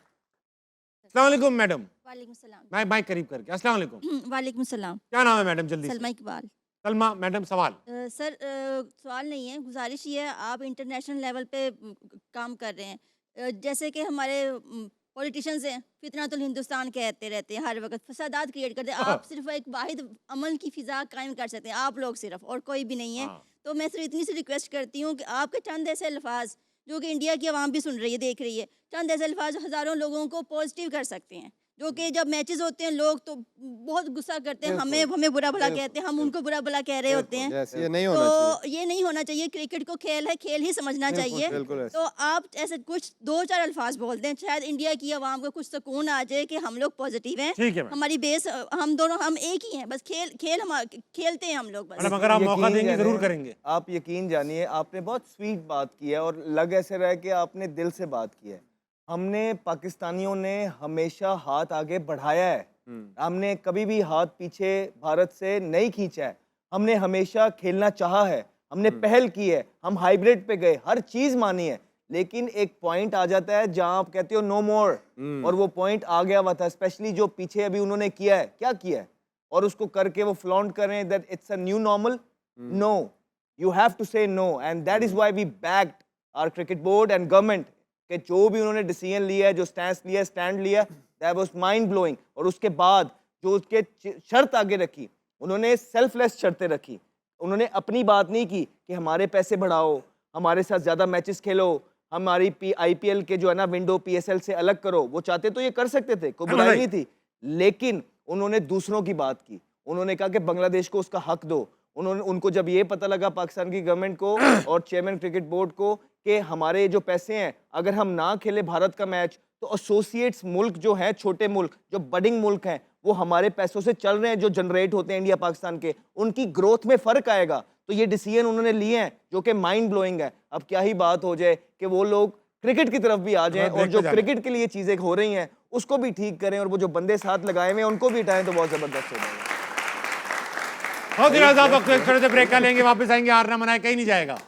[SPEAKER 1] अस्सलाम वालेकुम मैडम।
[SPEAKER 5] वालेकुम सलाम।
[SPEAKER 1] मैं माइक करीब करके। अस्सलाम वालेकुम।
[SPEAKER 5] वालेकुम सलाम।
[SPEAKER 1] क्या नाम है मैडम? जल्दी से।
[SPEAKER 5] सलमा इकबाल।
[SPEAKER 1] सलमा मैडम, सवाल।
[SPEAKER 5] सर, सवाल नहीं है, गुजारिश ये है, आप इंटरनेशनल लेवल पे काम कर रहे हैं। जैसे कि हमारे पॉलिटिशियंस हैं, फितनातुल हिंदुस्तान कहते रहते हैं, हर वक्त फसादात क्रिएट करते हैं। आप सिर्फ एक वाहिद अमन की फिजा कायम कर सकते हैं, आप लोग सिर्फ, और कोई भी नहीं है।
[SPEAKER 1] हाँ।
[SPEAKER 5] तो मैं सिर्फ इतनी सी रिक्वेस्ट करती हूँ कि आपके चंद ऐसे अल्फाज जो कि इंडिया की आवाम भी सुन रही है, देख रही है, चंद ऐसे अल्फाज हज़ारों लोगों को पॉजिटिव कर सकते हैं। जो कि जब मैचेस होते हैं लोग तो बहुत गुस्सा करते हैं, हमें बुरा भला कहते हैं, हम उनको बुरा भला कह रहे होते हैं।
[SPEAKER 3] Yes, ये नहीं होना चाहिए।
[SPEAKER 5] तो ये नहीं होना चाहिए। क्रिकेट को खेल है, खेल ही समझना चाहिए।
[SPEAKER 3] बिल्कुल ऐसे।
[SPEAKER 5] तो आप ऐसे कुछ 2-4 अल्फाज बोल दें, शायद इंडिया की आवाम को कुछ सुकून आ जाए कि हम लोग पॉजिटिव हैं।
[SPEAKER 1] ठीक है मैडम।
[SPEAKER 5] हमारी बेस, हम दोनों हम एक ही हैं, बस खेलते हैं हम लोग बस।
[SPEAKER 1] मैडम, अगर आप मौका
[SPEAKER 2] यकीन
[SPEAKER 1] देंगे
[SPEAKER 2] जानिए,
[SPEAKER 1] जरूर करेंगे।
[SPEAKER 2] आप यकीन जानिए, आपने बहुत स्वीट बात की है और लग ऐसे रहा है कि आपने दिल से बात की है। हमने पाकिस्तानियों ने हमेशा हाथ आगे बढ़ाया है, हमने कभी भी हाथ पीछे भारत से नहीं खींचा है, हमने हमेशा खेलना चाहा है, हमने पहल की है, हम हाइब्रिड पे गए, हर चीज मानी है। लेकिन एक पॉइंट आ जाता है जहां आप कहते हो नो मोर, और वो पॉइंट आ गया हुआ था। स्पेशली जो पीछे अभी उन्होंने किया है, क्या किया है, और उसको करके वो फ्लॉन्ट कर रहे हैं that it's a new normal. No, you have to say no, and that is why we backed our cricket board and government कि जो भी उन्होंने डिसीजन लिया है, जो स्टैंड लिया, दैट वाज माइंड ब्लोइंग। और उसके बाद जो उसके शर्त आगे रखी, उन्होंने सेल्फलेस शर्तें रखी, उन्होंने अपनी बात नहीं की कि हमारे पैसे बढ़ाओ, हमारे साथ ज़्यादा मैचेस खेलो, हमारी IPL के जो है ना विंडो PSL से अलग करो। वो चाहते तो ये कर सकते थे, कोई बुराई नहीं थी, लेकिन उन्होंने दूसरों की बात की। उन्होंने कहा कि बांग्लादेश को उसका हक दो। उनको जब ये पता लगा पाकिस्तान की गवर्नमेंट को और चेयरमैन क्रिकेट बोर्ड को कि हमारे जो पैसे हैं, अगर हम ना खेले भारत का मैच तो एसोसिएट्स मुल्क जो हैं, छोटे मुल्क जो बडिंग मुल्क हैं, वो हमारे पैसों से चल रहे हैं, जो जनरेट होते हैं इंडिया पाकिस्तान के, उनकी ग्रोथ में फ़र्क आएगा। तो ये डिसीजन उन्होंने लिए हैं जो कि माइंड ब्लोइंग है। अब क्या ही बात हो जाए कि वो लोग क्रिकेट की तरफ भी आ जाएं और जो क्रिकेट के लिए चीज़ें हो रही हैं उसको भी ठीक करें, और वो जो बंदे साथ लगाए हुए हैं उनको भी हटाएं, तो बहुत ज़बरदस्त हो जाएगा।
[SPEAKER 1] बहुत ही आजाद वक्त एक छोटे से ब्रेक का लेंगे, वापस आएंगे। हार ना मनाए, कहीं नहीं जाएगा।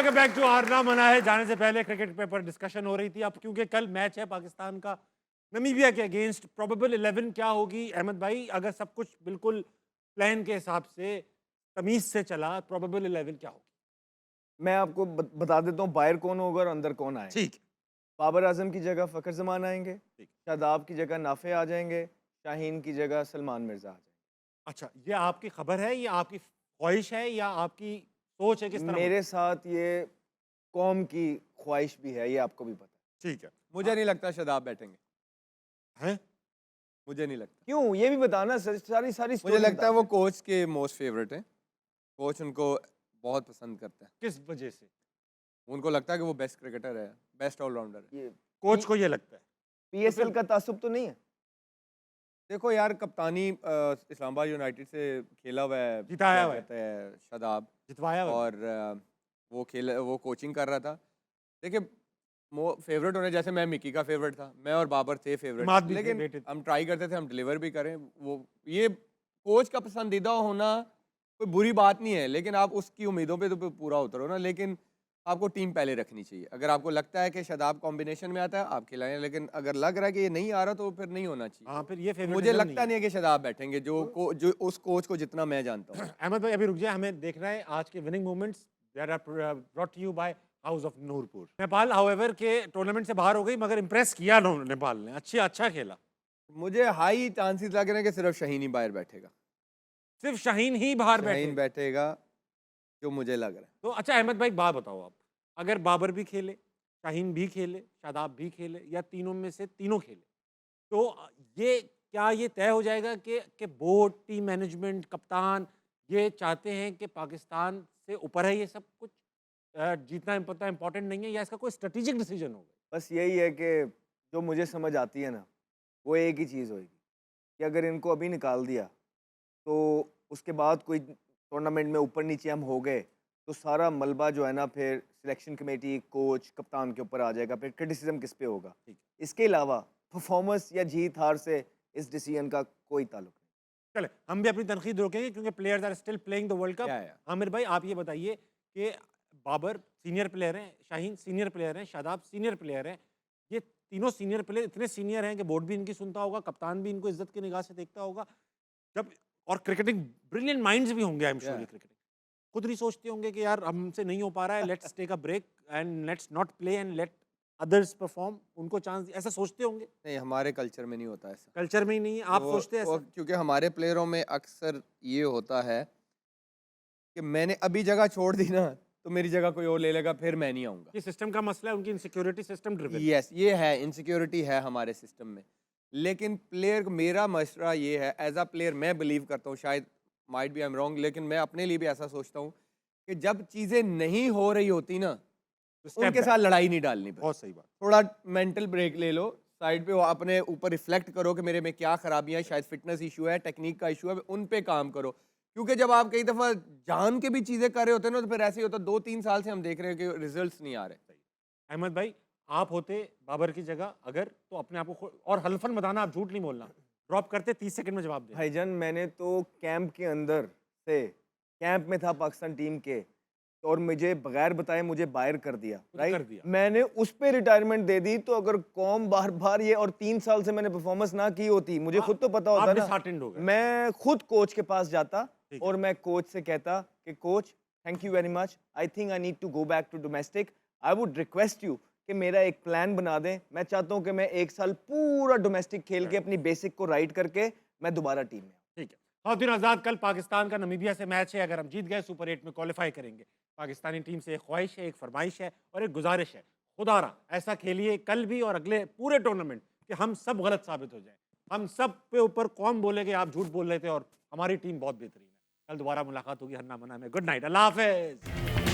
[SPEAKER 1] बैक टू हारना मना है। जाने से पहले क्रिकेट पेपर डिस्कशन हो रही थी। अब क्योंकि कल मैच है पाकिस्तान का नमीबिया के अगेंस्ट, प्रोबेबल 11 क्या होगी अहमद भाई? अगर सब कुछ बिल्कुल प्लान के हिसाब से तमीज से चला, प्रोबेबल 11 क्या होगी?
[SPEAKER 2] मैं आपको बता देता हूँ बाहर कौन होगा और अंदर कौन आए।
[SPEAKER 1] ठीक।
[SPEAKER 2] बाबर आजम की जगह फ़खर जमान आएंगे,
[SPEAKER 1] ठीक।
[SPEAKER 2] शादाब की जगह नाफे आ जाएंगे, शाहीन की जगह सलमान मिर्जा आ जाएंगे।
[SPEAKER 1] अच्छा, ये आपकी खबर है या आपकी ख्वाहिश है या आपकी सोच है? किस तरह?
[SPEAKER 2] मेरे साथ ये कौम की ख्वाहिश भी है, ये आपको भी पता है।
[SPEAKER 1] ठीक है।
[SPEAKER 3] मुझे नहीं लगता शादाब बैठेंगे,
[SPEAKER 1] हैं?
[SPEAKER 3] मुझे नहीं लगता।
[SPEAKER 2] क्यों, ये भी बताना, सारी सारी
[SPEAKER 3] मुझे
[SPEAKER 2] story
[SPEAKER 3] लगता है
[SPEAKER 2] बता
[SPEAKER 3] वो
[SPEAKER 2] दें।
[SPEAKER 3] कोच के मोस्ट फेवरेट है, कोच उनको बहुत पसंद करता है।
[SPEAKER 1] किस वजह से?
[SPEAKER 3] उनको लगता है कि वो बेस्ट क्रिकेटर है, बेस्ट ऑलराउंडर है।
[SPEAKER 2] ये
[SPEAKER 1] कोच को ये लगता है?
[SPEAKER 2] PSL का तासुब तो नहीं है।
[SPEAKER 3] देखो यार, कप्तानी इस्लामाबाद यूनाइटेड से खेला हुआ है,
[SPEAKER 1] जिताया
[SPEAKER 3] क्या
[SPEAKER 1] हुआ है।
[SPEAKER 3] कहते हैं, शादाब,
[SPEAKER 1] जितवाया हुआ है।
[SPEAKER 3] और वो कोचिंग कर रहा था। देखिए फेवरेट होने जैसे मैं मिकी का फेवरेट था, मैं और बाबर थे
[SPEAKER 1] इमाद
[SPEAKER 3] फेवरेट,
[SPEAKER 1] भी
[SPEAKER 3] लेकिन
[SPEAKER 1] favourite थे।
[SPEAKER 3] हम ट्राई करते थे हम डिलीवर भी करें। वो ये कोच का पसंदीदा होना कोई बुरी बात नहीं है, लेकिन आप उसकी उम्मीदों पे तो पूरा उतरो ना। लेकिन आपको टीम पहले रखनी चाहिए। अगर आपको लगता है कि शादाब कॉम्बिनेशन में आता है आप खिलाएं, लेकिन अगर लग रहा है कि ये नहीं आ रहा तो फिर नहीं होना चाहिए।
[SPEAKER 1] हाँ फिर ये
[SPEAKER 3] मुझे
[SPEAKER 1] फेवरेटिज्म
[SPEAKER 3] लगता नहीं है कि शादाब बैठेंगे जो उस कोच को जितना मैं जानता हूँ।
[SPEAKER 1] अहमद भाई अभी रुक जाए, हमें देखना है आज के winning moments that are brought to you by house of Noorpur. Nepal however के टूर्नामेंट से बाहर हो गई, मगर इंप्रेस किया नेपाल ने, अच्छा खेला।
[SPEAKER 3] मुझे हाई चांसेस लग रहे हैं कि सिर्फ शाहीन ही बाहर बैठेगा।
[SPEAKER 1] सिर्फ शाहीन ही बाहर
[SPEAKER 3] शाहीन
[SPEAKER 1] बैठे।
[SPEAKER 3] बैठेगा जो मुझे लग रहा है।
[SPEAKER 1] तो अच्छा अहमद भाई बात बताओ आप, अगर बाबर भी खेले, शाहीन भी खेले, शादाब भी खेले, या तीनों में से तीनों खेले, तो ये क्या ये तय हो जाएगा कि बोर्ड, टीम मैनेजमेंट, कप्तान ये चाहते हैं कि पाकिस्तान से ऊपर है ये सब कुछ, जीतना इम्पोर्टेंट नहीं है, या इसका कोई स्ट्रेटेजिक डिसीजन होगा?
[SPEAKER 2] बस यही है कि जो मुझे समझ आती है ना, वो एक ही चीज़ होगी कि अगर इनको अभी निकाल दिया तो उसके बाद कोई टूर्नामेंट में ऊपर नीचे हम हो गए तो सारा मलबा जो है ना फिर सिलेक्शन कमेटी, कोच, कप्तान के ऊपर आ जाएगा, फिर क्रिटिसिज्म किस पे होगा। इसके अलावा परफॉर्मेंस या जीत हार से इस डिसीजन का कोई ताल्लुक नहीं।
[SPEAKER 1] चले हम भी अपनी तनकीद रोकेंगे क्योंकि players are still playing the world cup.
[SPEAKER 3] Yeah.
[SPEAKER 1] Aamir भाई आप ये बताइए कि बाबर सीनियर प्लेयर हैं, शाहीन सीनियर प्लेयर हैं, शादाब सीनियर प्लेयर हैं, ये तीनों सीनियर प्लेयर इतने सीनियर हैं कि बोर्ड भी इनकी सुनता होगा, कप्तान भी इनको इज्जत की निगाह से देखता होगा, जब और क्रिकेटिंग ब्रिलियंट माइंड्स भी होंगे, आई एम श्योर। क्रिकेटिंग खुद नहीं सोचते होंगे कि यार हमसे नहीं हो पा रहा है, let's take a break and let's not play and let others perform, उनको चांस, ऐसा सोचते होंगे?
[SPEAKER 3] नहीं, हमारे कल्चर में नहीं होता ऐसा।
[SPEAKER 1] कल्चर में ही नहीं है, आप सोचते हैं ऐसा?
[SPEAKER 3] क्योंकि हमारे प्लेयरों में अक्सर ये होता है कि मैंने अभी जगह छोड़ दी ना तो मेरी जगह कोई और ले लेगा, फिर मैं नहीं आऊँगा।
[SPEAKER 1] ये सिस्टम का मसला है, उनकी इनसिक्योरिटी सिस्टम ड्रिवन।
[SPEAKER 3] यस, ये है, इनसिक्योरिटी है हमारे सिस्टम में। लेकिन प्लेयर को मेरा मसला ये है, एज अ प्लेयर मैं बिलीव करता हूँ, शायद might be I am wrong, लेकिन मैं अपने लिए भी ऐसा सोचता हूँ कि जब चीज़ें नहीं हो रही होती ना
[SPEAKER 1] step
[SPEAKER 3] उनके
[SPEAKER 1] back।
[SPEAKER 3] साथ लड़ाई नहीं डालनी पड़ती।
[SPEAKER 1] बहुत सही बात।
[SPEAKER 3] थोड़ा मेंटल ब्रेक ले लो, साइड पे अपने ऊपर रिफ्लेक्ट करो कि मेरे में क्या खराबियां हैं, शायद फिटनेस इशू है, टेक्निक का इशू है, उन पे काम करो। क्योंकि जब आप कई दफ़ा जान के भी चीज़ें कर रहे होते हैं ना तो फिर ऐसे ही होता है। 2-3 साल से हम देख रहे हैं कि रिजल्ट्स नहीं आ रहे।
[SPEAKER 1] अहमद भाई आप होते बाबर की जगह अगर, तो अपने आप को और हल्फन बताना, आप झूठ नहीं बोलना, ड्रॉप करते 30 सेकंड में जवाब दे।
[SPEAKER 2] भाईजान मैंने तो कैंप के अंदर से, कैंप में था पाकिस्तान टीम के, और मुझे बगैर बताए मुझे बाहर कर दिया,
[SPEAKER 1] कर
[SPEAKER 2] राइट?
[SPEAKER 1] दिया।
[SPEAKER 2] मैंने उस पे रिटायरमेंट दे दी, तो अगर कौम बार बार ये और 3 साल से मैंने परफॉर्मेंस ना की होती, मुझे खुद तो पता
[SPEAKER 1] आप
[SPEAKER 2] होता ना,
[SPEAKER 1] disheartened हो गए।
[SPEAKER 2] मैं खुद कोच के पास जाता
[SPEAKER 1] ठीक
[SPEAKER 2] और मैं कोच से कहता कि coach thank you very much, I think I need to go back to domestic, I would request you कि मेरा एक प्लान बना दें, मैं चाहता हूं कि मैं 1 साल पूरा डोमेस्टिक खेल के अपनी बेसिक को राइट करके मैं दोबारा टीम में आऊं।
[SPEAKER 1] ठीक है। खातिन आज़ाद, कल पाकिस्तान का नमीबिया से मैच है, अगर हम जीत गए सुपर 8 में क्वालिफाई करेंगे। पाकिस्तानी टीम से एक ख्वाहिश है, एक फरमाइश है और एक गुजारिश है, खुदारा ऐसा खेलिए कल भी और अगले पूरे टूर्नामेंट कि हम सब गलत साबित हो जाए। हम सब पे ऊपर कौन बोले कि आप झूठ बोल रहे थे और हमारी टीम बहुत बेहतरीन है। कल दोबारा मुलाकात होगी हन्ना मना में। गुड नाइट, अल्लाह हाफिज।